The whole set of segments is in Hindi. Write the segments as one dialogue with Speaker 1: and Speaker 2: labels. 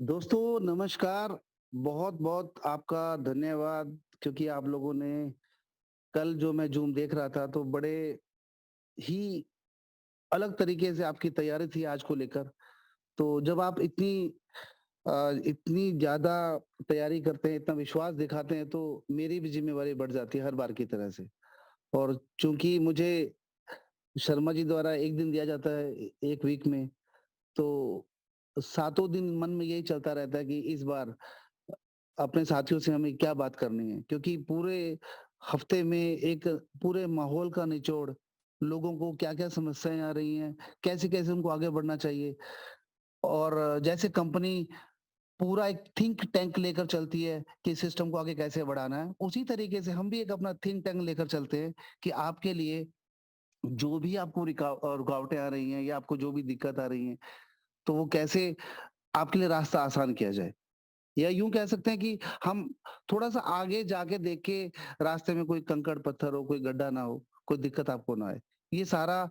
Speaker 1: दोस्तों नमस्कार। बहुत-बहुत आपका धन्यवाद क्योंकि आप लोगों ने कल जो मैं ज़ूम देख रहा था तो बड़े ही अलग तरीके से आपकी तैयारी थी आज को लेकर। तो जब आप इतनी ज़्यादा तैयारी करते हैं, इतना विश्वास दिखाते हैं तो मेरी भी ज़िम्मेवारी बढ़ जाती है हर बार की तरह से। और चूँकि मुझे शर्मा जी द्वारा 1 दिन दिया जाता है 1 वीक में, तो सातों दिन मन में यही चलता रहता है कि इस बार अपने साथियों से हमें क्या बात करनी है क्योंकि पूरे हफ्ते में एक पूरे माहौल का निचोड़, लोगों को क्या-क्या समस्याएँ आ रही हैं, कैसे-कैसे उनको आगे बढ़ना चाहिए और जैसे कंपनी पूरा एक थिंक टैंक लेकर चलती है कि सिस्टम को आगे कैसे बढ़ाना है, उसी तरीके से हम भी एक अपना थिंक टैंक लेकर चलते हैं कि आपके लिए जो भी आपको रुकावटें आ रही हैं या आपको जो भी दिक्कत आ रही है, तो वो कैसे आपके लिए रास्ता आसान किया जाए। या यूँ कह सकते हैं कि हम थोड़ा-सा आगे जाके देख के रास्ते में कोई कंकड़-पत्थर हो, कोई गड्ढा ना हो, कोई दिक्कत आपको ना आए। ये सारा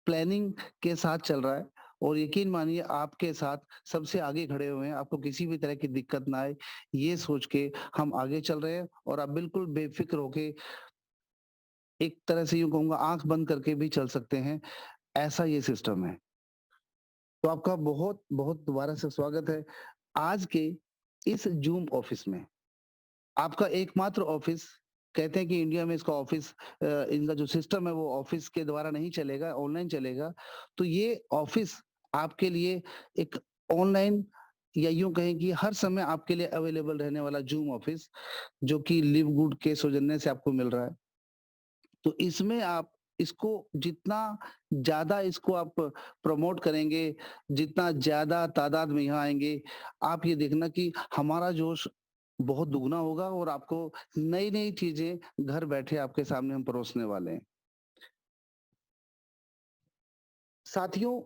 Speaker 1: प्लानिंग के साथ चल रहा है और यकीन मानिए आपके साथ सबसे आगे खड़े हुए हैं, आपको किसी भी तरह की दिक्कत ना आए, ये सोच के हम आगे चल रहे हैं और आप बिल्कुल बेफ़िक्र होके एक तरह से यूँ कहूँगा आँख बंद करके भी चल सकते हैं, ऐसा ये सिस्टम है। तो आपका बहुत-बहुत दोबारा से स्वागत है आज के इस ज़ूम ऑफ़िस में। आपका एकमात्र ऑफ़िस कहते हैं कि इंडिया में इसका इनका जो सिस्टम है वो ऑफ़िस के द्वारा नहीं चलेगा, ऑनलाइन चलेगा। तो ये ऑफ़िस आपके लिए एक ऑनलाइन या यूँ कहें कि हर समय आपके लिए अवेलेबल रहने वाला ज़ूम ऑफ़िस जो कि लिव गुड के सौजन्य से आपको मिल रहा है। तो इसमें आप इसको जितना ज़्यादा इसको आप प्रमोट करेंगे, जितना ज़्यादा तादाद में यहाँ आएँगे, आप ये देखना कि हमारा जोश बहुत दुगना होगा और आपको नई-नई चीज़ें घर बैठे आपके सामने हम परोसने वाले हैं। साथियों,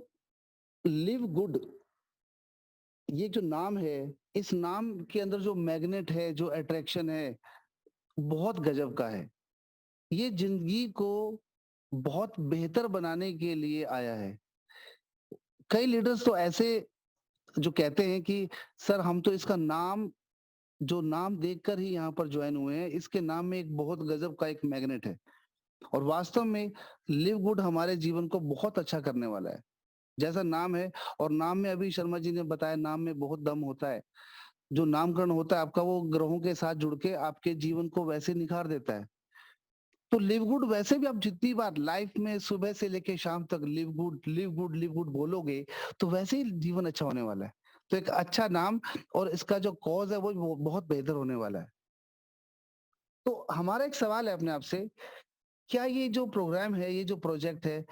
Speaker 1: लिव गुड ये जो नाम है, इस नाम के अंदर जो मैग्नेट है, जो अट्रैक्शन है, बहुत गज़ब का है। ये ज़िंदगी को बहुत बेहतर बनाने के लिए आया है। कई लीडर्स तो ऐसे जो कहते हैं कि सर हम तो इसका नाम जो नाम देखकर ही यहाँ पर जॉइन हुए हैं, इसके नाम में एक बहुत गज़ब का एक मैग्नेट है और वास्तव में लिव गुड हमारे जीवन को बहुत अच्छा करने वाला है। जैसा नाम है और नाम में अभी शर्मा जी ने बताया नाम में बहुत दम होता है। जो नामकरण होता है आपका वो ग्रहों के साथ जुड़ के आपके जीवन को वैसे निखार देता है। तो लिव गुड वैसे भी आप जितनी बार लाइफ में सुबह से लेके शाम तक live good, live good, live good बोलोगे, तो वैसे ही जीवन अच्छा होने वाला है। तो एक अच्छा नाम और इसका जो कॉज़ है वो बहुत बेहतर होने वाला है। तो हमारा एक सवाल है अपने आप से, क्या ये जो प्रोग्राम है, ये जो प्रोजेक्ट है,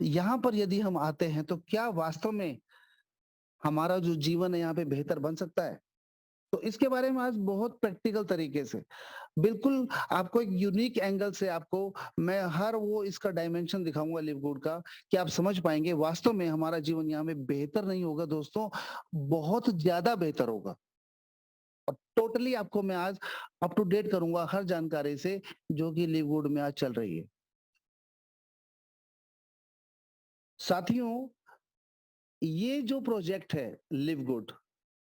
Speaker 1: यहाँ पर यदि हम आते हैं तो क्या वास्तव में हमारा जो जीवन है यहाँ पे बेहतर बन सकता है? तो इसके बारे में आज बहुत प्रैक्टिकल तरीके से बिल्कुल आपको एक यूनिक एंगल से आपको मैं हर वो इसका डायमेंशन दिखाऊँगा लिव गुड का कि आप समझ पाएँगे वास्तव में हमारा जीवन यहाँ में बेहतर नहीं होगा दोस्तों, बहुत ज़्यादा बेहतर होगा। और टोटली आपको मैं आज अप टू डेट करूँगा हर जानकारी से जो कि लिव गुड में आज चल रही है। साथियों, ये जो प्रोजेक्ट है लिव गुड,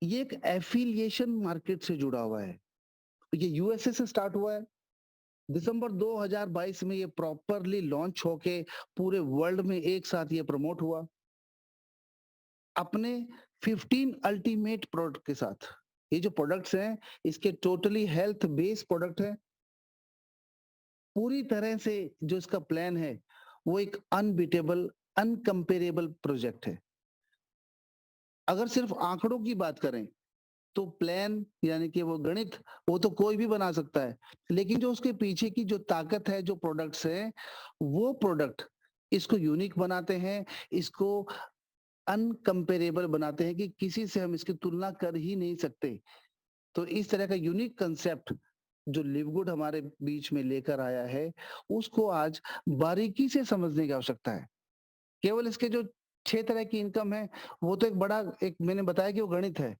Speaker 1: ये एक एफ़िलिएशन मार्केट से जुड़ा हुआ है। ये यूएसए से स्टार्ट हुआ है। दिसंबर 2022 में ये प्रॉपरली लॉन्च होके पूरे वर्ल्ड में एक साथ ये प्रमोट हुआ अपने 15 अल्टीमेट प्रोडक्ट के साथ। ये जो प्रोडक्ट्स हैं इसके टोटली हेल्थ बेस्ड प्रोडक्ट है। पूरी तरह से जो इसका प्लान है वो एक अनबीटेबल अनकंपेरेबल प्रोजेक्ट है। अगर सिर्फ आंकड़ों की बात करें तो प्लान यानी कि वो गणित वो तो कोई भी बना सकता है। लेकिन जो उसके पीछे की जो ताकत है, जो प्रोडक्ट्स हैं, वो प्रोडक्ट इसको यूनिक बनाते हैं, इसको अनकंपेरेबल बनाते हैं कि किसी से हम इसकी तुलना कर ही नहीं सकते। तो इस तरह का यूनिक कांसेप्ट जो लिवगुड हमारे बीच में लेकर आया है, उसको आज बारीकी से समझने की आवश्यकता है। केवल इसके जो 6 तरह की इनकम है, वो तो एक बड़ा एक मैंने बताया कि वो गणित है।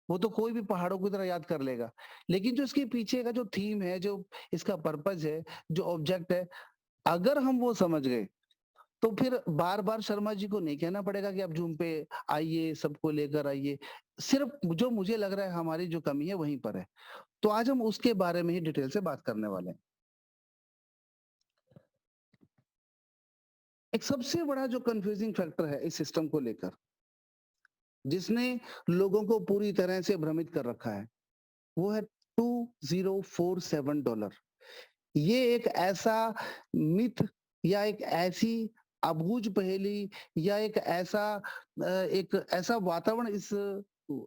Speaker 1: वो तो कोई भी पहाड़ों की तरह याद कर लेगा। लेकिन जो इसके पीछे का जो थीम है, जो इसका पर्पज़ है, जो ऑब्जेक्ट है, अगर हम वो समझ गए, तो फिर बार-बार शर्मा जी को नहीं कहना पड़ेगा कि आप ज़ूम पे आइए, सबको लेकर आइए। सिर्फ़ जो मुझे लग रहा है हमारी जो कमी है वहीं पर है। तो आज हम उसके बारे में ही डिटेल से बात करने वाले हैं। एक सबसे बड़ा जो कन्फ्यूज़िंग फैक्टर है इस सिस्टम को लेकर, जिसने लोगों को पूरी तरह से भ्रमित कर रखा है, वो है $2047। ये एक ऐसा मिथ या एक ऐसी अबूझ पहेली या एक ऐसा वातावरण इस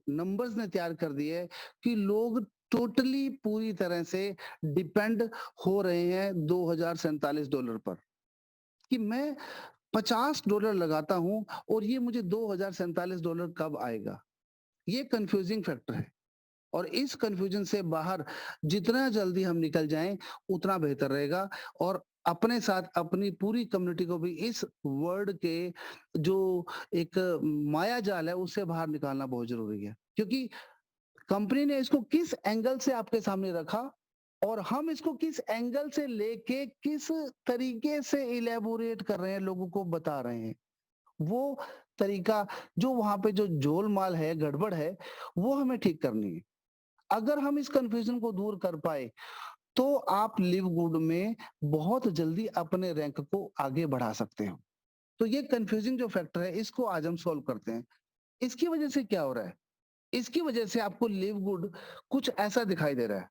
Speaker 1: नंबर्स ने तैयार कर दिया है कि लोग टोटली पूरी तरह से डिपेंड हो रहे हैं $2047 पर कि मैं $50 लगाता हूँ और ये मुझे $2047 कब आएगा? ये कन्फ्यूजिंग फैक्टर है। और इस कन्फ्यूजन से बाहर जितना जल्दी हम निकल जाएँ, उतना बेहतर रहेगा और अपने साथ अपनी पूरी कम्युनिटी को भी इस वर्ड के जो एक माया जाल है, उससे बाहर निकालना बहुत ज़रूरी है। क्योंकि कंपनी ने इसको किस एंगल से आपके सामने रखा और हम इसको किस एंगल से लेके किस तरीके से इलैबोरेट कर रहे हैं, लोगों को बता रहे हैं। वो तरीका जो वहाँ पे जो गोलमाल है, गड़बड़ है, वो हमें ठीक करनी है। अगर हम इस कन्फ्यूजन को दूर कर पाए, तो आप लिव गुड में बहुत जल्दी अपने रैंक को आगे बढ़ा सकते हो। तो ये कन्फ्यूजिंग जो फैक्टर है, इसको आज हम सॉल्व करते हैं। इसकी वजह से क्या हो रहा है? इसकी वजह से आपको लिव गुड कुछ ऐसा दिखाई दे रहा है।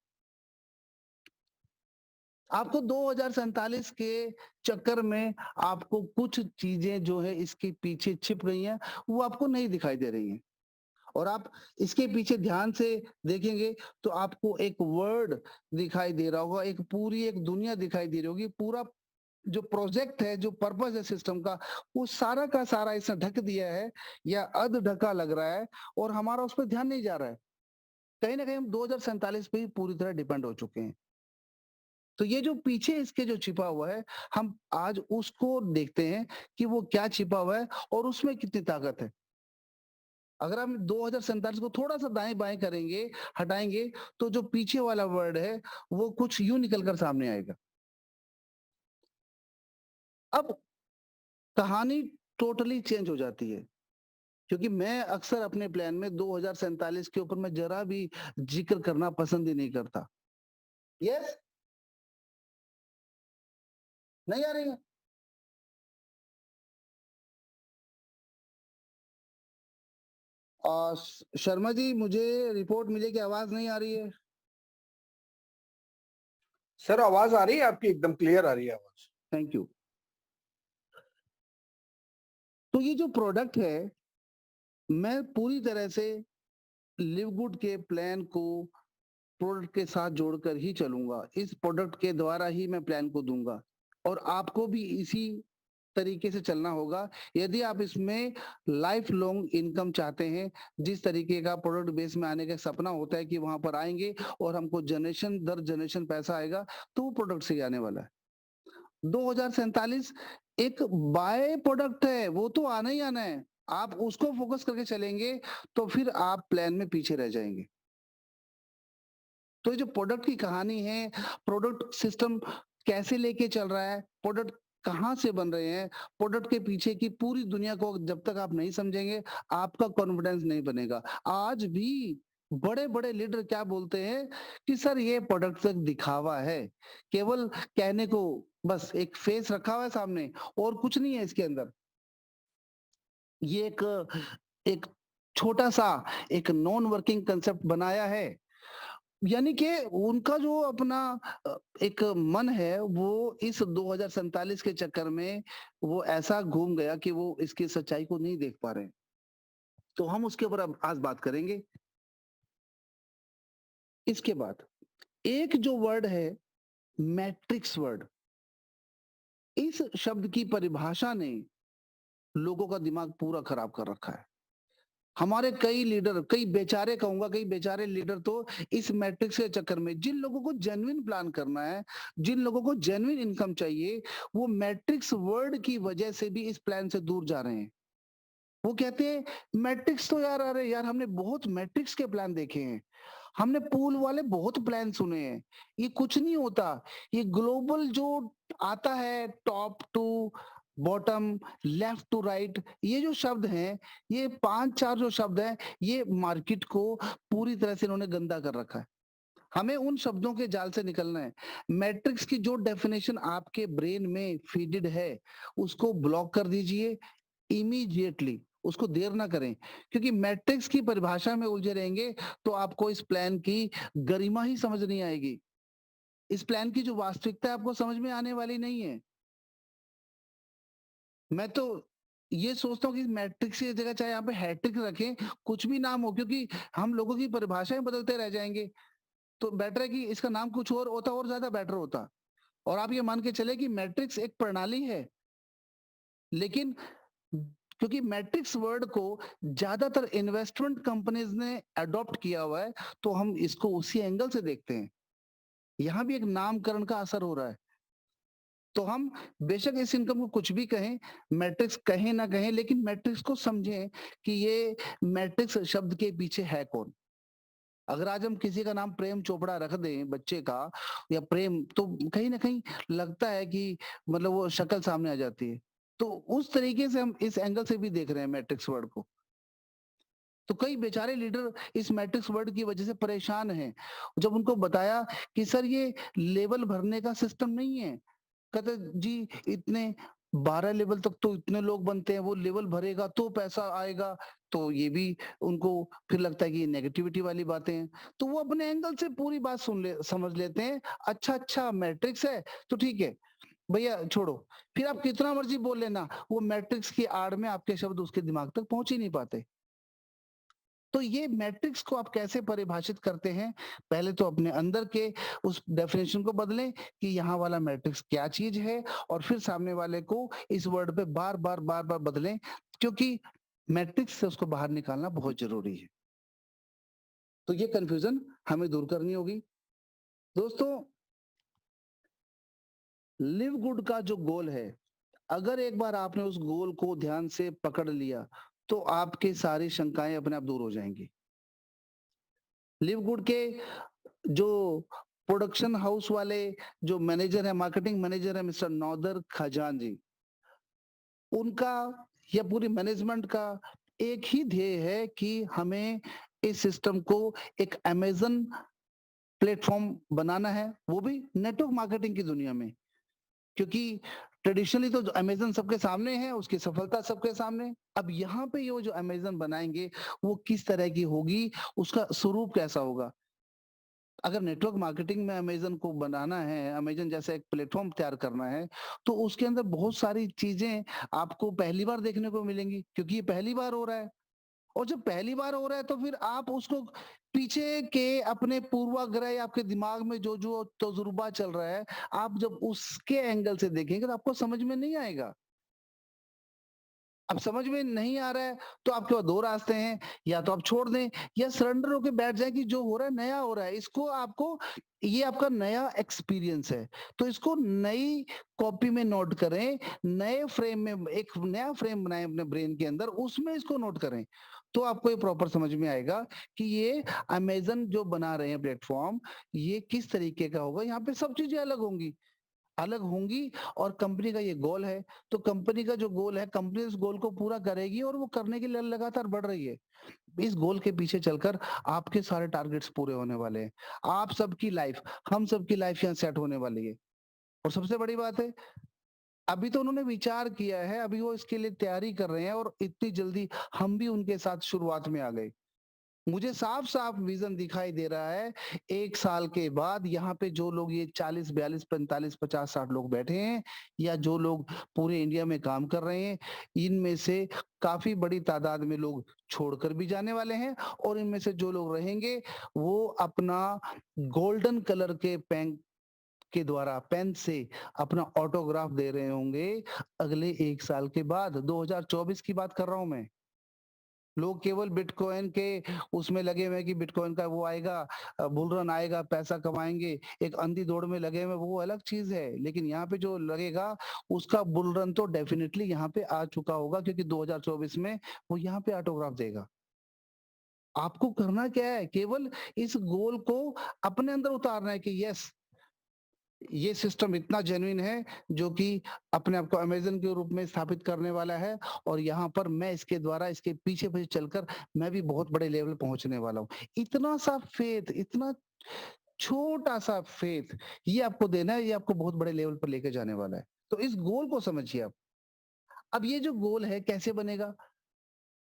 Speaker 1: आपको 2047 के चक्कर में आपको कुछ चीजें जो है इसके पीछे छिप गई हैं, वो आपको नहीं दिखाई दे रही हैं। और आप इसके पीछे ध्यान से देखेंगे तो आपको एक वर्ड दिखाई दे रहा होगा, एक पूरी एक दुनिया दिखाई दे रही होगी। पूरा जो प्रोजेक्ट है, जो पर्पस है सिस्टम का, वो सारा का सारा इसने ढक दिया है या अध ढका लग रहा है और हमारा उस पर ध्यान नहीं जा रहा है। कहीं न कहीं हम 2047 पे ही पूरी तरह डिपेंड हो चुके हैं। तो ये जो पीछे इसके जो छिपा हुआ है, हम आज उसको देखते हैं कि वो क्या छिपा हुआ है और उसमें कितनी ताकत है। अगर हम 2047 को थोड़ा-सा दाएँ-बाएँ करेंगे, हटाएँगे, तो जो पीछे वाला वर्ड है, वो कुछ यूँ निकल कर सामने आएगा। अब कहानी टोटली चेंज हो जाती है, क्योंकि मैं अक्सर अपने प्लान में 2047 के ऊपर मैं ज़रा भी ज़िक्र करना पसंद ही नहीं करता। यस? नहीं आ रही है? शर्मा जी, मुझे रिपोर्ट मिली कि आवाज़ नहीं आ रही है।
Speaker 2: सर आवाज आ रही है आपकी, एकदम क्लियर आ रही है आवाज।
Speaker 1: Thank you. तो ये जो प्रोडक्ट है, मैं पूरी तरह से लिव गुड के प्लान को प्रोडक्ट के साथ जोड़कर ही चलूँगा। इस प्रोडक्ट के द्वारा ही मैं प्लान को दूँगा और आपको भी इसी तरीके से चलना होगा। यदि आप इसमें लाइफ लॉन्ग इनकम चाहते हैं, जिस तरीके का प्रोडक्ट बेस में आने का सपना होता है कि वहाँ पर आएँगे और हमको जनरेशन दर जनरेशन पैसा आएगा, तो वो प्रोडक्ट से ही आने वाला है। 2047 एक बाय प्रोडक्ट है, वो तो आना ही आना है। आप उसको फ़ोकस करके चलेंगे, तो फिर आप प्लान में पीछे रह जाएँगे। तो ये जो प्रोडक्ट की कहानी है, प्रोडक्ट सिस्टम कैसे लेके चल रहा है, प्रोडक्ट कहाँ से बन रहे हैं, प्रोडक्ट के पीछे की पूरी दुनिया को जब तक आप नहीं समझेंगे, आपका कॉन्फिडेंस नहीं बनेगा। आज भी बड़े-बड़े लीडर क्या बोलते हैं कि सर ये प्रोडक्ट सिर्फ दिखावा है, केवल कहने को बस एक फेस रखा हुआ है सामने और कुछ नहीं है इसके अंदर। ये एक छोटा-सा एक नॉन वर्किंग कांसेप्ट बनाया है। यानी कि उनका जो अपना एक मन है वो इस 2047 के चक्कर में वो ऐसा घूम गया कि वो इसकी सच्चाई को नहीं देख पा रहे हैं। तो हम उसके ऊपर अब आज बात करेंगे। इसके बाद एक जो वर्ड है मैट्रिक्स वर्ड, इस शब्द की परिभाषा ने लोगों का दिमाग पूरा खराब कर रखा है। हमारे कई लीडर, कई बेचारे कहूँगा, कई बेचारे लीडर तो इस मैट्रिक्स के चक्कर में जिन लोगों को जेन्युइन प्लान करना है, जिन लोगों को जेन्युइन इनकम चाहिए, वो मैट्रिक्स वर्ड की वजह से भी इस प्लान से दूर जा रहे हैं। वो कहते हैं मैट्रिक्स तो यार, अरे यार हमने बहुत मैट्रिक्स के प्लान देखे हैं। हमने पूल वाले बहुत प्लान सुने हैं। ये कुछ नहीं होता। ये ग्लोबल जो आता है top 2 bottom, left to right, ये जो शब्द हैं, ये 5-4 जो शब्द हैं, ये मार्केट को पूरी तरह से इन्होंने गंदा कर रखा है। हमें उन शब्दों के जाल से निकलना है। मैट्रिक्स की जो डेफिनिशन आपके ब्रेन में फीडेड है, उसको ब्लॉक कर दीजिए इमीडिएटली, उसको देर ना करें। क्योंकि मैट्रिक्स की परिभाषा में उलझे रहेंगे, तो आपको इस प्लान की गरिमा ही समझ नहीं आएगी। इस प्लान की जो वास्तविकता है आपको समझ में आने वाली नहीं है। मैं तो ये सोचता हूँ कि मैट्रिक्स की जगह चाहे यहाँ पे हैट्रिक रखें, कुछ भी नाम हो, क्योंकि हम लोगों की परिभाषाएँ बदलते रह जाएँगे। तो बेटर है कि इसका नाम कुछ और होता और ज़्यादा बेटर होता। और आप ये मान के चलें कि मैट्रिक्स एक प्रणाली है, लेकिन क्योंकि मैट्रिक्स वर्ड को ज़्यादातर इन्वेस्टमेंट कंपनीज़ ने अडॉप्ट किया हुआ है, तो हम इसको उसी एंगल से देखते हैं। यहाँ भी एक नामकरण का असर हो रहा है। तो हम बेशक इस इनकम को कुछ भी कहें, मैट्रिक्स कहें ना कहें, लेकिन मैट्रिक्स को समझें कि ये मैट्रिक्स शब्द के पीछे है कौन। अगर आज हम किसी का नाम प्रेम चोपड़ा रख दें बच्चे का या प्रेम, तो कहीं न कहीं लगता है कि मतलब वो शक्ल सामने आ जाती है। तो उस तरीके से हम इस एंगल से भी देख रहे हैं मैट्रिक्स वर्ड को। तो कई बेचारे लीडर इस मैट्रिक्स वर्ड की वजह से परेशान हैं। जब उनको बताया कि सर ये लेवल भरने का सिस्टम नहीं है, कहते जी इतने 12 लेवल तक तो इतने लोग बनते हैं, वो लेवल भरेगा तो पैसा आएगा। तो ये भी उनको फिर लगता है कि ये नेगेटिविटी वाली बातें हैं। तो वो अपने एंगल से पूरी बात समझ लेते हैं। अच्छा मैट्रिक्स है तो ठीक है, भैया छोड़ो। फिर आप कितना मर्ज़ी बोल लेना, वो मैट्रिक्स की आड़ में आपके शब्द उसके दिमाग तक पहुँच ही नहीं पाते। तो ये मैट्रिक्स को आप कैसे परिभाषित करते हैं? पहले तो अपने अंदर के उस डेफिनिशन को बदलें कि यहाँ वाला मैट्रिक्स क्या चीज़ है, और फिर सामने वाले को इस वर्ड पे बार-बार बदलें, क्योंकि मैट्रिक्स से उसको बाहर निकालना बहुत ज़रूरी है। तो ये कन्फ्यूज़न हमें दूर करनी होगी। दोस्तों, लिव गुड का जो गोल है, अगर एक बार आपने उस गोल को ध्यान से पकड़ लिया, तो आपकी सारी शंकाएँ अपने आप दूर हो जाएँगी। लिव गुड के जो प्रोडक्शन हाउस वाले जो मैनेजर है, मार्केटिंग मैनेजर है मिस्टर नौदर खजान जी, उनका या पूरी मैनेजमेंट का एक ही ध्येय है कि हमें इस सिस्टम को एक अमेज़न प्लेटफ़ॉर्म बनाना है, वो भी नेटवर्क मार्केटिंग की दुनिया में। क्योंकि ट्रेडिशनली तो अमेज़न सबके सामने है, उसकी सफलता सबके सामने। अब यहाँ पे ये जो अमेज़न बनाएँगे, वो किस तरह की होगी, उसका स्वरूप कैसा होगा? अगर नेटवर्क मार्केटिंग में अमेज़न को बनाना है, अमेज़न जैसा एक प्लेटफ़ॉर्म तैयार करना है, तो उसके अंदर बहुत सारी चीज़ें आपको पहली बार देखने को मिलेंगी, क्योंकि ये पहली बार हो रहा है। और जब पहली बार हो रहा है, तो फिर आप उसको पीछे के अपने पूर्वाग्रह या आपके दिमाग में जो तजुर्बा चल रहा है, आप जब उसके एंगल से देखेंगे तो आपको समझ में नहीं आएगा। अब समझ में नहीं आ रहा है, तो आपके पास 2 रास्ते हैं, या तो आप छोड़ दें या सरेंडर होके बैठ जाएँ कि जो हो रहा है नया हो रहा है। इसको आपको, ये आपका नया एक्सपीरियंस है, तो इसको नई कॉपी में नोट करें, नए फ्रेम में एक नया फ्रेम बनाएँ अपने ब्रेन के अंदर, उसमें इसको नोट करें। तो आपको ये प्रॉपर समझ में आएगा कि ये अमेज़न जो बना रहे हैं प्लेटफ़ॉर्म, ये किस तरीके का होगा, यहाँ पे सब चीज़ें अलग होंगी, और कंपनी का ये गोल है। तो कंपनी का जो गोल है, कंपनी उस गोल को पूरा करेगी और वो करने के लिए लगातार बढ़ रही है। इस गोल के पीछे चलकर आपके सारे टारगेट्स पूरे होने वाले हैं। आप सबकी लाइफ, हम सबकी लाइफ यहाँ सेट होने वाली है। और सबसे बड़ी बात है, अभी तो उन्होंने विचार किया है, अभी वो इसके लिए तैयारी कर रहे हैं, और इतनी जल्दी हम भी उनके साथ शुरुआत में आ गए। मुझे साफ-साफ विज़न दिखाई दे रहा है, 1 साल के बाद यहाँ पे जो लोग ये 40, 42, 45, 50, 60 लोग बैठे हैं, या जो लोग पूरे इंडिया में काम कर रहे हैं, इनमें से काफ़ी बड़ी तादाद में लोग छोड़कर भी जाने वाले हैं, और इनमें से जो लोग रहेंगे, वो अपना गोल्डन कलर के पेन के द्वारा, पेन से अपना ऑटोग्राफ दे रहे होंगे अगले 1 साल के बाद। 2024 की बात कर रहा हूँ मैं। लोग केवल बिटकॉइन के उसमें लगे हुए हैं कि बिटकॉइन का वो आएगा, बुल रन आएगा, पैसा कमाएँगे, एक अंधी दौड़ में लगे हुए हैं, वो अलग चीज़ है। लेकिन यहाँ पे जो लगेगा, उसका बुल रन तो डेफ़िनिटली यहाँ पे आ चुका होगा, क्योंकि 2024 में वो यहाँ पे ऑटोग्राफ देगा। आपको करना क्या है? केवल इस गोल को अपने अंदर उतारना है कि यस, ये सिस्टम इतना जेन्युइन है जो कि अपने आप को अमेज़न के रूप में स्थापित करने वाला है और यहाँ पर मैं इसके द्वारा इसके पीछे-पीछे चलकर मैं भी बहुत बड़े लेवल पहुँचने वाला हूँ। इतना सा फ़ेथ, इतना छोटा-सा फ़ेथ ये आपको देना है, ये आपको बहुत बड़े लेवल पर लेके जाने वाला है। तो इस गोल को समझिए आप। अब ये जो गोल है कैसे बनेगा?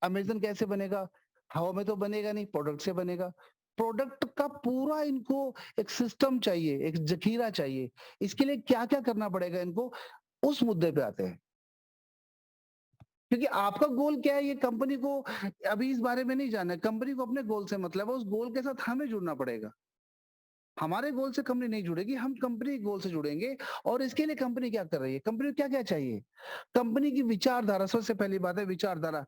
Speaker 1: अमेज़न कैसे बनेगा? हवा में तो बनेगा नहीं, प्रोडक्ट से बनेगा। प्रोडक्ट का पूरा इनको एक सिस्टम चाहिए, एक ज़खीरा चाहिए। इसके लिए क्या-क्या करना पड़ेगा इनको, उस मुद्दे पे आते हैं। क्योंकि आपका गोल क्या है ये कंपनी को अभी इस बारे में नहीं जानना है। कंपनी को अपने गोल से मतलब है, उस गोल के साथ हमें जुड़ना पड़ेगा। हमारे गोल से कंपनी नहीं जुड़ेगी, हम कंपनी के गोल से जुड़ेंगे और इसके लिए कंपनी क्या कर रही है? कंपनी को क्या-क्या चाहिए? कंपनी की विचारधारा सबसे पहली बात है विचारधारा,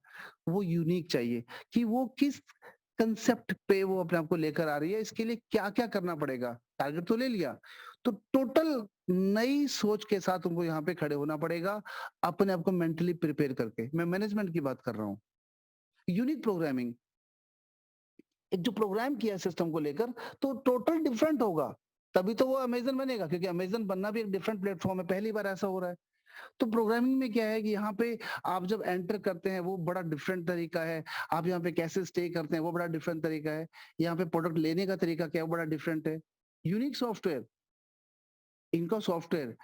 Speaker 1: वो यूनिक चाहिए कि वो किस कांसेप्ट पे वो अपने आप को लेकर आ रही है, इसके लिए क्या-क्या करना पड़ेगा? टारगेट तो ले लिया, तो टोटल नई सोच के साथ उनको यहाँ पे खड़े होना पड़ेगा, अपने आप को मेंटली प्रिपेयर करके। मैं मैनेजमेंट की बात कर रहा हूँ। यूनिक प्रोग्रामिंग, एक जो प्रोग्राम किया है सिस्टम को लेकर, तो टोटल डिफरेंट होगा। तभी तो वो अमेज़न बनेगा क्योंकि अमेज़न बनना भी एक डिफरेंट प्लेटफ़ॉर्म है, पहली बार ऐसा हो रहा है। तो प्रोग्रामिंग में क्या है कि यहाँ पे आप जब एंटर करते हैं वो बड़ा डिफरेंट तरीका है। आप यहाँ पे कैसे स्टे करते हैं वो बड़ा डिफरेंट तरीका है। यहाँ पे प्रोडक्ट लेने का तरीका क्या है वो बड़ा डिफरेंट है। यूनिक सॉफ्टवेयर, इनका सॉफ्टवेयर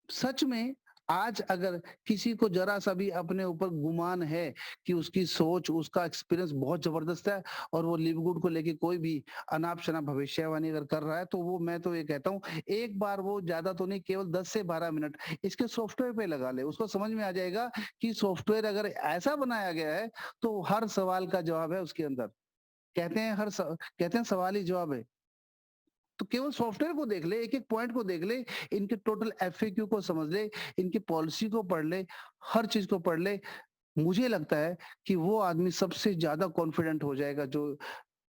Speaker 1: सच में आज अगर किसी को ज़रा-सा भी अपने ऊपर गुमान है कि उसकी सोच, उसका एक्सपीरियंस बहुत ज़बरदस्त है और वो लिवगुड को लेके कोई भी अनाप-शनाप भविष्यवाणी अगर कर रहा है, तो वो मैं तो ये कहता हूँ, एक बार वो ज़्यादा तो नहीं केवल 10 से 12 मिनट इसके सॉफ्टवेयर पे लगा ले। उसको समझ में आ जाएगा कि सॉफ्टवेयर अगर ऐसा बनाया गया है, तो हर सवाल का जवाब है उसके अंदर। कहते हैं सवाल ही जवाब है। तो केवल सॉफ्टवेयर को देख ले, एक-एक पॉइंट को देख ले, इनके टोटल एफएक्यू को समझ ले, इनकी पॉलिसी को पढ़ ले, हर चीज़ को पढ़ ले। मुझे लगता है कि वो आदमी सबसे ज़्यादा कॉन्फिडेंट हो जाएगा जो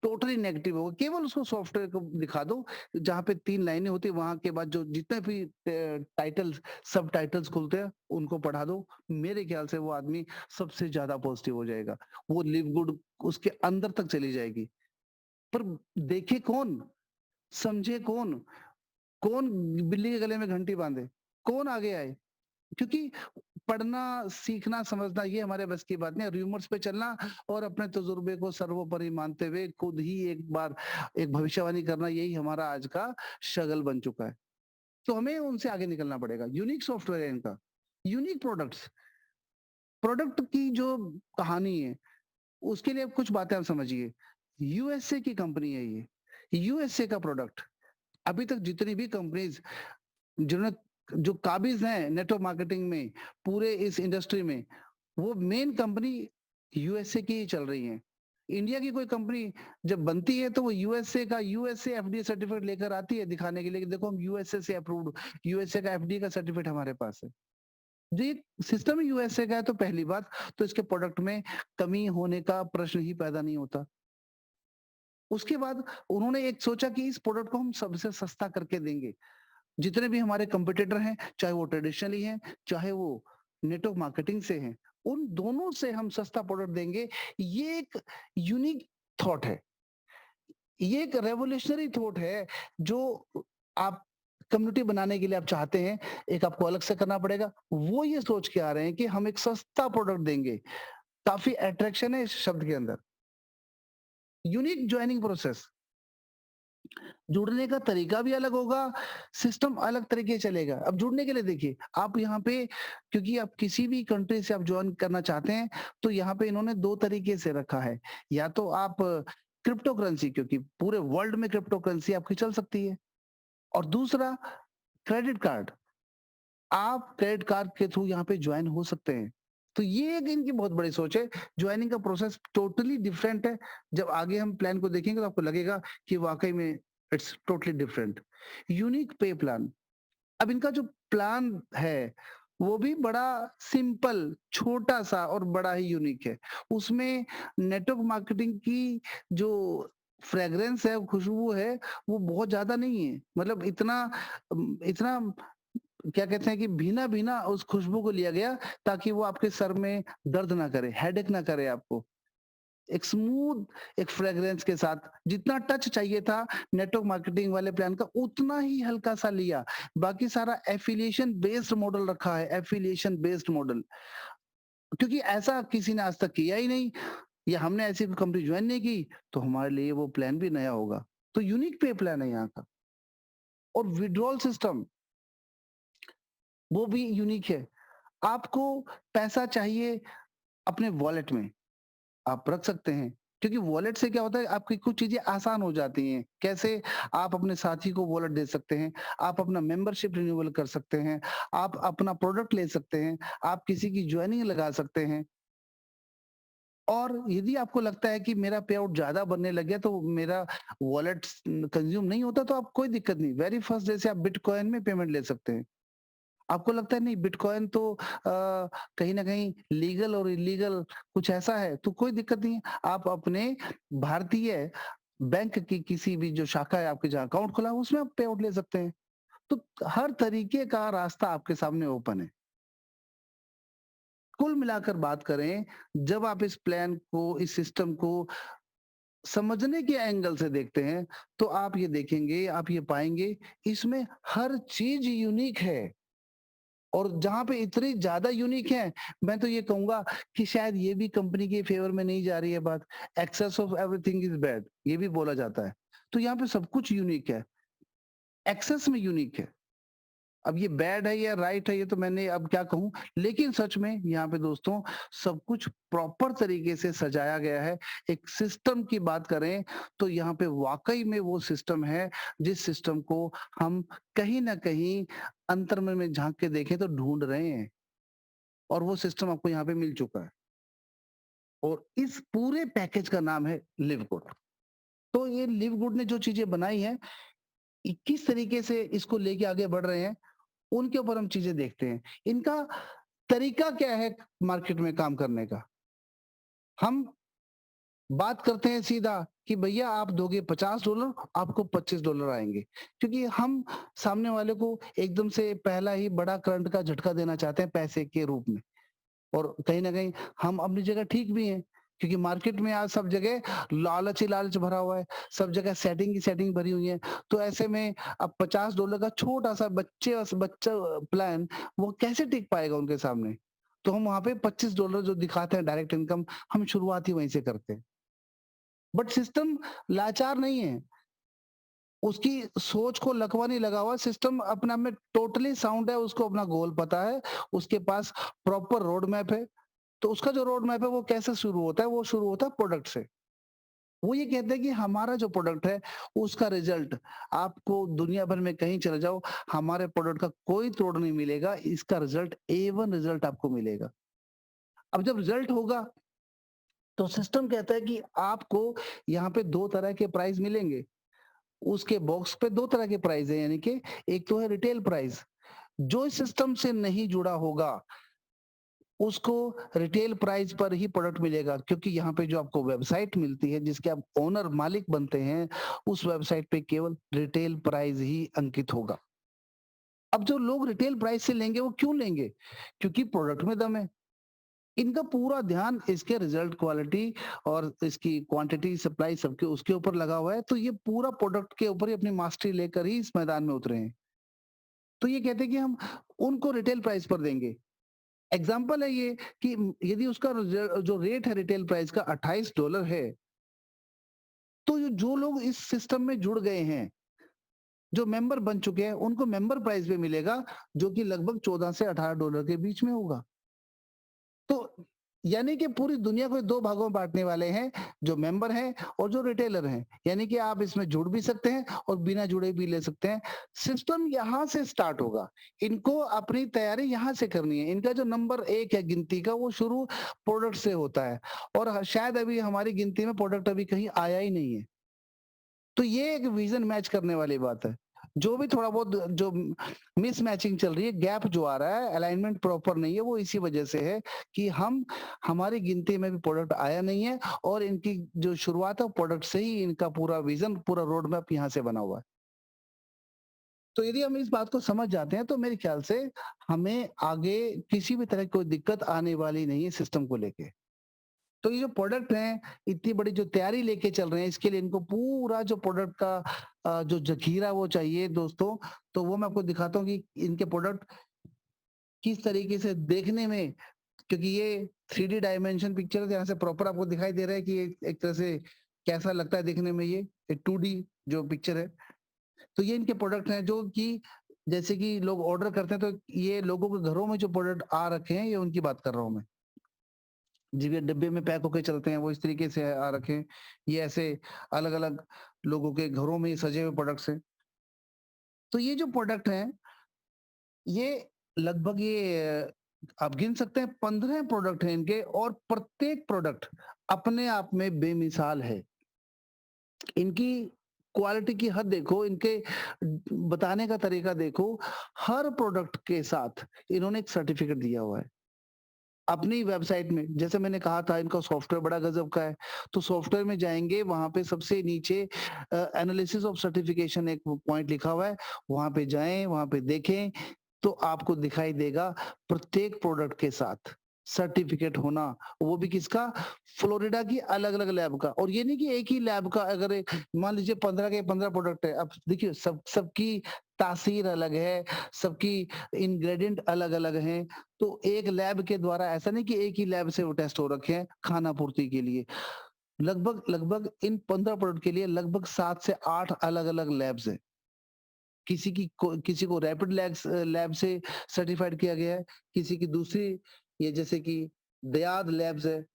Speaker 1: टोटली नेगेटिव होगा। केवल उसको सॉफ्टवेयर को दिखा दो, जहाँ पे 3 लाइनें होती हैं, वहाँ के बाद जो जितने भी टाइटल्स सबटाइटल्स खुलते हैं, उनको पढ़ा दो। मेरे ख्याल से वो आदमी सबसे ज़्यादा पॉजिटिव हो जाएगा। वो लिव गुड उसके अंदर तक चली जाएगी। पर देखे कौन? समझे कौन? कौन बिल्ली के गले में घंटी बाँधे? कौन आगे आए? क्योंकि पढ़ना, सीखना, समझना ये हमारे बस की बात नहीं है। रूमर्स पे चलना और अपने तजुर्बे को सर्वोपरि मानते हुए खुद ही एक बार एक भविष्यवाणी करना यही हमारा आज का शगल बन चुका है। तो हमें उनसे आगे निकलना पड़ेगा। यूनिक सॉफ्टवेयर है इनका, यूनिक प्रोडक्ट्स, प्रोडक्ट की जो कहानी है उसके लिए अब कुछ बातें आप समझिए। यूएसए की कंपनी है ये, यूएसए का प्रोडक्ट। अभी तक जितनी भी कंपनीज़ जिन्होंने जो काबिज़ हैं नेटवर्क मार्केटिंग में, पूरे इस इंडस्ट्री में, वो मेन कंपनी यूएसए की ही चल रही हैं। इंडिया की कोई कंपनी जब बनती है तो वो यूएसए एफडीए सर्टिफिकेट लेकर आती है दिखाने के लिए कि देखो हम यूएसए से अप्रूव्ड, यूएसए का एफडीए का सर्टिफिकेट हमारे पास है। जो ये सिस्टम यूएसए का है तो पहली बात तो इसके प्रोडक्ट में कमी होने का प्रश्न ही पैदा नहीं होता। उसके बाद उन्होंने एक सोचा कि इस प्रोडक्ट को हम सबसे सस्ता करके देंगे। जितने भी हमारे कॉम्पिटिटर हैं, चाहे वो ट्रेडिशनली हैं, चाहे वो नेटवर्क मार्केटिंग से हैं, उन दोनों से हम सस्ता प्रोडक्ट देंगे। ये एक यूनिक थॉट है। ये एक रेवोल्यूशनरी थॉट है जो आप कम्युनिटी बनाने के लिए आप चाहते हैं, एक आपको अलग से करना पड़ेगा। वो ये सोच के आ रहे हैं कि हम एक सस्ता प्रोडक्ट देंगे। काफ़ी अट्रैक्शन है इस शब्द के अंदर। Unique joining process. जुड़ने का तरीका भी अलग होगा, सिस्टम अलग तरीके से चलेगा। अब जुड़ने के लिए देखिए, आप यहाँ पे क्योंकि आप किसी भी कंट्री से आप जॉइन करना चाहते हैं, तो यहाँ पे इन्होंने 2 तरीके से रखा है। या तो आप क्रिप्टो करेंसी क्योंकि पूरे वर्ल्ड में क्रिप्टो करेंसी आपकी चल सकती है और दूसरा क्रेडिट कार्ड। आप क्रेडिट कार्ड के थ्रू यहाँ पे जॉइन हो सकते हैं। तो ये एक इनकी बहुत बड़ी सोच है। जॉइनिंग का प्रोसेस टोटली डिफरेंट है। जब आगे हम प्लान को देखेंगे तो आपको लगेगा कि वाक़ई में इट्स टोटली डिफरेंट। यूनिक पे प्लान। अब इनका जो प्लान है, वो भी बड़ा सिंपल, छोटा-सा और बड़ा ही यूनिक है। उसमें नेटवर्क मार्केटिंग की जो फ्रेग्रेंस है, खुशबू है, वो बहुत ज़्यादा नहीं है। मतलब इतना क्या कहते हैं कि भीना-भीना उस खुशबू को लिया गया ताकि वो आपके सर में दर्द ना करे, हेडेक ना करे आपको। एक स्मूथ, एक फ्रेग्रेंस के साथ जितना टच चाहिए था नेटवर्क मार्केटिंग वाले प्लान का उतना ही हल्का-सा लिया। बाकी सारा एफ़िलिएशन बेस्ड मॉडल रखा है, एफ़िलिएशन बेस्ड मॉडल। क्योंकि ऐसा किसी ने आज तक किया ही नहीं या हमने ऐसी कोई कंपनी जॉइन नहीं की, तो हमारे लिए वो प्लान भी नया होगा। तो यूनिक पे प्लान है यहाँ का। और विथड्रॉल सिस्टम वो भी यूनिक है। आपको पैसा चाहिए अपने वॉलेट में, आप रख सकते हैं। क्योंकि वॉलेट से क्या होता है आपकी कुछ चीज़ें आसान हो जाती हैं। कैसे? आप अपने साथी को वॉलेट दे सकते हैं, आप अपना मेंबरशिप रिन्यूअल कर सकते हैं, आप अपना प्रोडक्ट ले सकते हैं, आप किसी की जॉइनिंग लगा सकते हैं। और यदि आपको लगता है कि मेरा पे आउट ज़्यादा बनने लग गया तो मेरा वॉलेट कंज़्यूम नहीं होता तो आप कोई दिक्कत नहीं। वेरी फर्स्ट डे से आप बिटकॉइन में पेमेंट ले सकते हैं। आपको लगता है नहीं बिटकॉइन तो कहीं न कहीं लीगल और इल्लीगल कुछ ऐसा है, तो कोई दिक्कत नहीं है। आप अपने भारतीय बैंक की किसी भी जो शाखा है आपके जहाँ अकाउंट खुला है उसमें आप पे आउट ले सकते हैं। तो हर तरीके का रास्ता आपके सामने ओपन है। कुल मिलाकर बात करें, जब आप इस प्लान को, इस सिस्टम को समझने के एंगल से देखते हैं, तो आप ये देखेंगे, आप ये पाएँगे, इसमें हर चीज़ यूनिक है। और जहाँ पे इतनी ज़्यादा यूनिक है, मैं तो ये कहूँगा कि शायद ये भी कंपनी के फ़ेवर में नहीं जा रही है बात। Excess of everything is bad, ये भी बोला जाता है। तो यहाँ पे सब कुछ यूनिक है, एक्सेस में यूनिक है। अब ये बैड है या राइट है ये तो मैंने अब क्या कहूँ, लेकिन सच में यहाँ पे दोस्तों सब कुछ प्रॉपर तरीके से सजाया गया है। एक सिस्टम की बात करें तो यहाँ पे वाक़ई में वो सिस्टम है, जिस सिस्टम को हम कहीं न कहीं अंतर्मन में झाँक के देखें तो ढूँढ रहे हैं और वो सिस्टम आपको यहाँ पे मिल चुका है। और इस पूरे पैकेज का नाम है लिव गुड। तो ये लिव गुड ने जो चीज़ें बनाई हैं, किस तरीके से इसको लेके आगे बढ़ रहे हैं, उनके ऊपर हम चीज़ें देखते हैं। इनका तरीका क्या है मार्केट में काम करने का? हम बात करते हैं सीधा कि भैया आप दोगे $50 आपको $25 आएँगे। क्योंकि हम सामने वाले को एकदम से पहला ही बड़ा करंट का झटका देना चाहते हैं पैसे के रूप में। और कहीं न कहीं हम अपनी जगह ठीक भी हैं, क्योंकि मार्केट में आज सब जगह लालच ही लालच भरा हुआ है, सब जगह सेटिंग ही सेटिंग भरी हुई है। तो ऐसे में अब $50 का छोटा-सा बच्चा प्लान वो कैसे टिक पाएगा उनके सामने? तो हम वहाँ पे $25 जो दिखाते हैं डायरेक्ट इनकम, हम शुरुआत ही वहीं से करते हैं। बट सिस्टम लाचार नहीं है, उसकी सोच को लकवा नहीं लगा हुआ, सिस्टम अपने आप में टोटली साउंड है, उसको अपना गोल पता है, उसके पास प्रॉपर रोड मैप है। तो उसका जो रोड मैप है वो कैसे शुरू होता है? वो शुरू होता है प्रोडक्ट से। वो ये कहते हैं कि हमारा जो प्रोडक्ट है उसका रिज़ल्ट आपको दुनिया भर में कहीं चले जाओ, हमारे प्रोडक्ट का कोई तोड़ नहीं मिलेगा, इसका रिज़ल्ट A1 रिज़ल्ट आपको मिलेगा। अब जब रिज़ल्ट होगा तो सिस्टम कहता है कि आपको यहाँ पे 2 तरह के प्राइस मिलेंगे। उसके बॉक्स पे 2 तरह के प्राइस है यानी कि एक तो है रिटेल प्राइस, जो इस सिस्टम से नहीं जुड़ा होगा उसको रिटेल प्राइस पर ही प्रोडक्ट मिलेगा, क्योंकि यहाँ पे जो आपको वेबसाइट मिलती है जिसके आप ओनर मालिक बनते हैं, उस वेबसाइट पे केवल रिटेल प्राइस ही अंकित होगा। अब जो लोग रिटेल प्राइस से लेंगे वो क्यों लेंगे? क्योंकि प्रोडक्ट में दम है। इनका पूरा ध्यान इसके रिजल्ट क्वालिटी और इसकी क्वांटिटी सप्लाई सबके उसके ऊपर लगा हुआ है, तो ये पूरा प्रोडक्ट के ऊपर ही अपनी मास्टरी लेकर ही इस मैदान में उतरे हैं। तो ये कहते हैं कि हम उनको रिटेल प्राइस पर देंगे। एग्जाम्पल है ये कि यदि उसका जो रेट है रिटेल प्राइस का $28 है, तो ये जो लोग इस सिस्टम में जुड़ गए हैं, जो मेंबर बन चुके हैं, उनको मेंबर प्राइस पे मिलेगा, जो कि लगभग 14 से $18 के बीच में होगा। तो यानी कि पूरी दुनिया को 2 भागों में बाँटने वाले हैं, जो मेंबर हैं और जो रिटेलर हैं। यानी कि आप इसमें जुड़ भी सकते हैं और बिना जुड़े भी ले सकते हैं। सिस्टम यहाँ से स्टार्ट होगा। इनको अपनी तैयारी यहाँ से करनी है। इनका जो नंबर 1 है गिनती का वो शुरू प्रोडक्ट से होता है और शायद अभी हमारी गिनती में प्रोडक्ट अभी कहीं आया ही नहीं है। तो ये एक विज़न मैच करने वाली बात है। जो भी थोड़ा बहुत जो मिसमैचिंग चल रही है, गैप जो आ रहा है, अलाइनमेंट प्रॉपर नहीं है, वो इसी वजह से है कि हमारी गिनती में भी प्रोडक्ट आया नहीं है और इनकी जो शुरुआत है प्रोडक्ट से ही इनका पूरा विज़न, पूरा रोड मैप यहाँ से बना हुआ है। तो यदि हम इस बात को समझ जाते हैं तो मेरे ख्याल से हमें आगे किसी भी तरह की कोई दिक्कत आने वाली नहीं है सिस्टम को लेके। तो ये जो प्रोडक्ट हैं, इतनी बड़ी जो तैयारी लेके चल रहे हैं, इसके लिए इनको पूरा जो प्रोडक्ट का जो ज़खीरा वो चाहिए दोस्तों, तो वो मैं आपको दिखाता हूँ कि इनके प्रोडक्ट किस तरीके से देखने में, क्योंकि ये 3D डायमेंशन पिक्चर है, यहाँ से प्रॉपर आपको दिखाई दे रहा है कि ये एक तरह से कैसा लगता है देखने में ये 2D जो पिक्चर है। तो ये इनके प्रोडक्ट हैं जो कि जैसे कि लोग ऑर्डर करते हैं, तो ये लोगों के घरों में जो प्रोडक्ट आ रखे हैं, ये उनकी बात कर रहा हूँ मैं। जी, ये डिब्बे में पैक होके चलते हैं, वो इस तरीके से आ रखे हैं। ये ऐसे अलग-अलग लोगों के घरों में ये सजे हुए प्रोडक्ट्स हैं। तो ये जो प्रोडक्ट हैं, ये लगभग आप गिन सकते हैं 15 प्रोडक्ट हैं इनके, और प्रत्येक प्रोडक्ट अपने आप में बेमिसाल है। इनकी क्वालिटी की हद देखो, इनके बताने का तरीका देखो, हर प्रोडक्ट के साथ इन्होंने एक सर्टिफिकेट दिया हुआ है। अपनी वेबसाइट में, जैसे मैंने कहा था इनका सॉफ्टवेयर बड़ा गज़ब का है, तो सॉफ्टवेयर में जाएँगे, वहाँ पे सबसे नीचे एनालिसिस ऑफ सर्टिफिकेशन एक पॉइंट लिखा हुआ है, वहाँ पे जाएँ, वहाँ पे देखें, तो आपको दिखाई देगा प्रत्येक प्रोडक्ट के साथ सर्टिफिकेट होना, वो भी किसका? फ्लोरिडा की अलग-अलग लैब का। और ये नहीं कि एक ही लैब का, अगर मान लीजिए 15 के 15 प्रोडक्ट है, अब देखिए सबकी तासीर अलग है, सबकी इंग्रीडिएंट अलग-अलग हैं, तो एक लैब के द्वारा ऐसा नहीं कि एक ही लैब से वो टेस्ट हो रखे हैं खाना पूर्ति के लिए। लगभग इन 15 प्रोडक्ट के लिए लगभग 7 से 8 अलग-अलग लैब्स हैं। किसी को रैपिड लैब से सर्टिफाइड किया गया है, किसी की दूसरी, ये जैसे कि दयाद लैब्स है।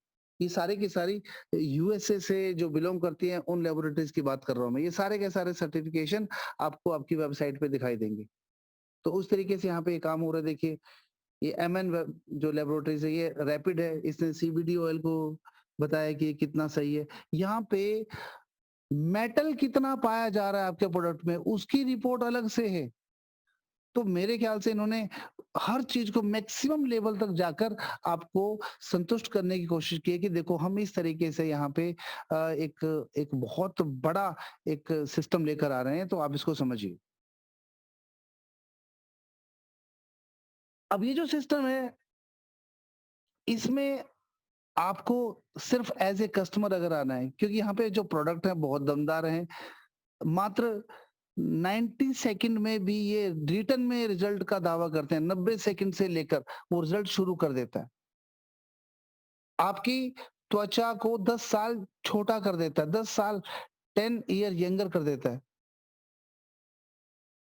Speaker 1: ये सारी की सारी यूएसए से जो बिलॉन्ग करती हैं, उन लैबोरेटरीज़ की बात कर रहा हूँ मैं। ये सारे के सारे सर्टिफिकेशन आपको आपकी वेबसाइट पे दिखाई देंगे। तो उस तरीके से यहाँ पे ये काम हो रहा है, देखिए। ये एमएन वेब जो लैबोरेटरीज़ है, ये रैपिड है, इसने सीबीडी ऑयल को बताया कि ये कितना सही है। यहाँ पे मेटल कितना पाया जा रहा है आपके प्रोडक्ट में, उसकी रिपोर्ट अलग से है। तो मेरे ख्याल से इन्होंने हर चीज़ को मैक्सिमम लेवल तक जाकर आपको संतुष्ट करने की कोशिश की है कि देखो हम इस तरीके से यहाँ पे एक एक बहुत बड़ा एक सिस्टम लेकर आ रहे हैं, तो आप इसको समझिए। अब ये जो सिस्टम है, इसमें आपको सिर्फ एज़ ए कस्टमर अगर आना है, क्योंकि यहाँ पे जो प्रोडक्ट है बहुत दमदार हैं। मात्र 90 सेकंड में भी ये रिटर्न में रिजल्ट का दावा करते हैं, 90 सेकंड से लेकर वो रिजल्ट शुरू कर देता है। आपकी त्वचा को 10 साल छोटा कर देता है, 10 साल, 10 ईयर यंगर कर देता है।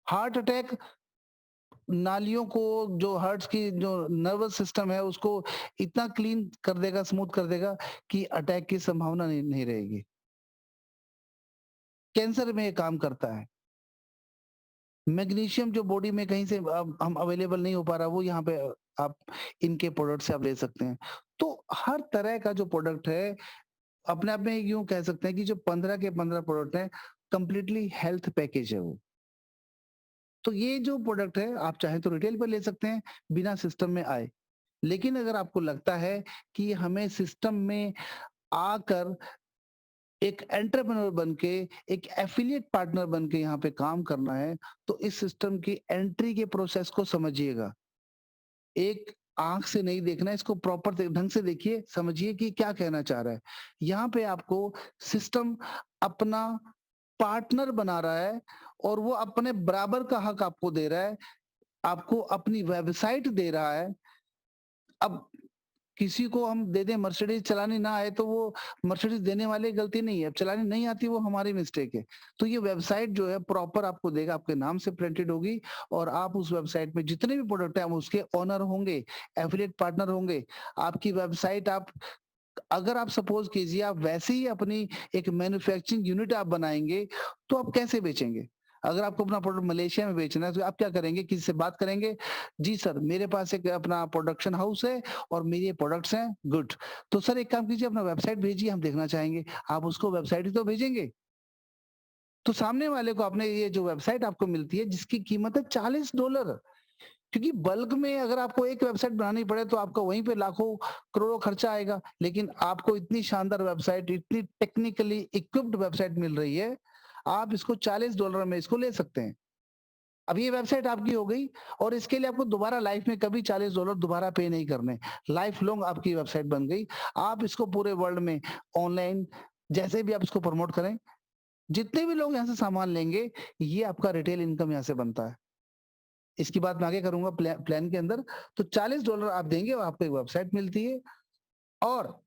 Speaker 1: हार्ट अटैक नालियों को, जो हार्ट्स की जो नर्वस सिस्टम है, उसको इतना क्लीन कर देगा, स्मूथ कर देगा कि अटैक की संभावना नहीं रहेगी। कैंसर में ये काम करता है। मैग्नीशियम जो बॉडी में कहीं से हम अवेलेबल नहीं हो पा रहा, वो यहाँ पे आप इनके प्रोडक्ट से आप ले सकते हैं। तो हर तरह का जो प्रोडक्ट है, अपने आप में यूँ कह सकते हैं कि जो 15 के 15 प्रोडक्ट हैं, कंप्लीटली हेल्थ पैकेज है वो। तो ये जो प्रोडक्ट है, आप चाहें तो रिटेल पे ले सकते हैं, बिना सिस्टम में आए। लेकिन अगर आपको लगता है कि हमें सिस्टम में आकर एक एंटरप्रेन्योर बन के, एक एफिलिएट पार्टनर बन के यहाँ पे काम करना है, तो इस सिस्टम की एंट्री के प्रोसेस को समझिएगा। एक आँख से नहीं देखना है, इसको प्रॉपर ढंग से देखिए, समझिए कि क्या कहना चाह रहा है। यहाँ पे आपको सिस्टम अपना पार्टनर बना रहा है, और वो अपने बराबर का हक आपको दे रहा है, आपको अपनी वेबसाइट दे रहा है। अब किसी को हम दे दें मर्सिडीज़ चलानी ना आए, तो वो मर्सिडीज़ देने वाले की गलती नहीं है, अब चलानी नहीं आती वो हमारी मिस्टेक है। तो ये वेबसाइट जो है प्रॉपर आपको देगा, आपके नाम से प्रिंटेड होगी, और आप उस वेबसाइट में जितने भी प्रोडक्ट हैं, आप उसके ओनर होंगे, एफिलिएट पार्टनर होंगे। आपकी वेबसाइट आप, अगर आप सपोज़ कीजिए आप वैसे ही अपनी एक मैन्युफैक्चरिंग यूनिट आप बनाएँगे, तो आप कैसे बेचेंगे? अगर आपको अपना प्रोडक्ट मलेशिया में बेचना है, तो आप क्या करेंगे? किसी से बात करेंगे, "जी सर, मेरे पास एक अपना प्रोडक्शन हाउस है और मेरे ये प्रोडक्ट्स हैं।" गुड। तो सर एक काम कीजिए, अपना वेबसाइट भेजिए, हम देखना चाहेंगे। आप उसको वेबसाइट ही तो भेजेंगे। तो सामने वाले को आपने ये जो वेबसाइट आपको मिलती है, जिसकी कीमत है $40, क्योंकि बल्क में अगर आपको एक वेबसाइट बनानी पड़े, तो आपका वहीं पे लाखों करोड़ों खर्चा आएगा। लेकिन आपको इतनी शानदार वेबसाइट, इतनी टेक्निकली इक्विप्ड वेबसाइट मिल रही है, आप इसको $40 में इसको ले सकते हैं। अब ये वेबसाइट आपकी हो गई और इसके लिए आपको दोबारा लाइफ में कभी $40 दोबारा पे नहीं करने। लाइफ लॉन्ग आपकी वेबसाइट बन गई। आप इसको पूरे वर्ल्ड में ऑनलाइन जैसे भी आप इसको प्रमोट करें, जितने भी लोग यहाँ से सामान लेंगे, ये आपका रिटेल इनकम यहाँ से बनता है। इसकी बात मैं आगे करूँगा प्लान के अंदर। तो $40 आप देंगे और आपको एक वेबसाइट मिलती है। और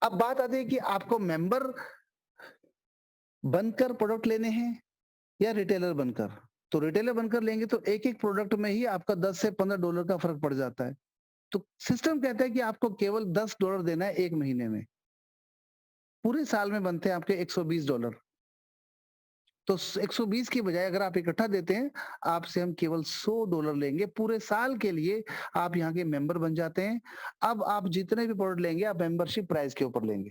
Speaker 1: अब बात आती है कि आपको मेंबर बनकर प्रोडक्ट लेने हैं या रिटेलर बनकर। तो रिटेलर बनकर लेंगे तो एक-एक प्रोडक्ट में ही आपका 10 से $15 का फ़र्क पड़ जाता है। तो सिस्टम कहता है कि आपको केवल $10 देना है 1 महीने में। पूरे साल में बनते हैं आपके $120। तो 120 की बजाय अगर आप इकट्ठा देते हैं, आपसे हम केवल $100 लेंगे। पूरे साल के लिए आप यहाँ के मेंबर बन जाते हैं। अब आप जितने भी प्रोडक्ट लेंगे, आप मेंबरशिप प्राइस के ऊपर लेंगे।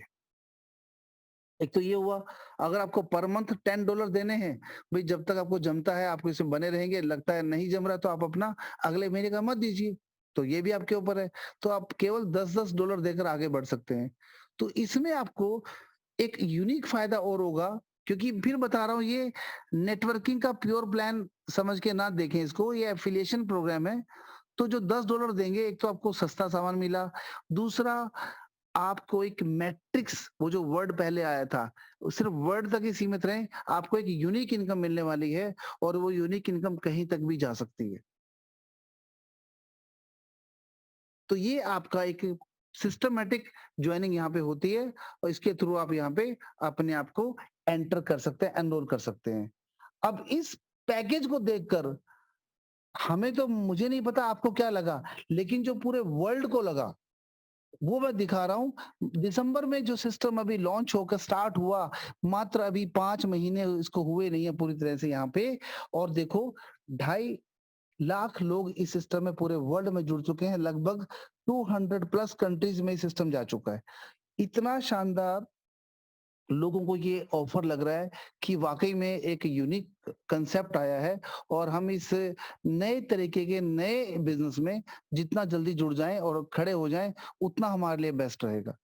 Speaker 1: एक तो ये हुआ। अगर आपको पर मंथ $10 देने हैं, भई जब तक आपको जमता है, आपको इसमें बने रहेंगे, लगता है नहीं जम रहा तो आप अपना अगले महीने का मत दीजिए। तो ये भी आपके ऊपर है। तो आप केवल $10-10 देकर आगे बढ़ सकते हैं। तो इसमें आपको एक यूनिक फ़ायदा और होगा, क्योंकि फिर बता रहा हूँ, ये नेटवर्किंग का प्योर प्लान समझ के ना देखें इसको, ये एफ़िलिएशन प्रोग्राम है। तो जो $10 देंगे, एक तो आपको सस्ता सामान मिला, दूसरा आपको एक मैट्रिक्स, वो जो वर्ड पहले आया था, वो सिर्फ़ वर्ड तक ही सीमित रहें, आपको एक यूनिक इनकम मिलने वाली है और वो यूनिक इनकम कहीं तक भी जा सकती है। तो ये आपका एक सिस्टमैटिक जॉइनिंग यहाँ पे होती है और इसके थ्रू आप यहाँ पे अपने आप को एंटर कर सकते हैं, एनरोल कर सकते हैं। अब इस पैकेज को देखकर हमें तो, मुझे नहीं पता आपको क्या लगा, लेकिन जो पूरे वर्ल्ड को लगा, वो मैं दिखा रहा हूँ। दिसंबर में जो सिस्टम अभी लॉन्च होकर स्टार्ट हुआ, मात्र अभी 5 महीने इसको हुए नहीं है पूरी तरह से यहाँ पे, और देखो 2.5 लाख लोग इस सिस्टम में पूरे वर्ल्ड में जुड़ चुके हैं। लगभग 200 प्लस कंट्रीज में ये सिस्टम जा चुका है। इतना शानदार लोगों को ये ऑफर लग रहा है कि वाक़ई में एक यूनिक कांसेप्ट आया है और हम इस नए तरीके के नए बिज़नेस में जितना जल्दी जुड़ जाएँ और खड़े हो जाएँ, उतना हमारे लिए बेस्ट रहेगा।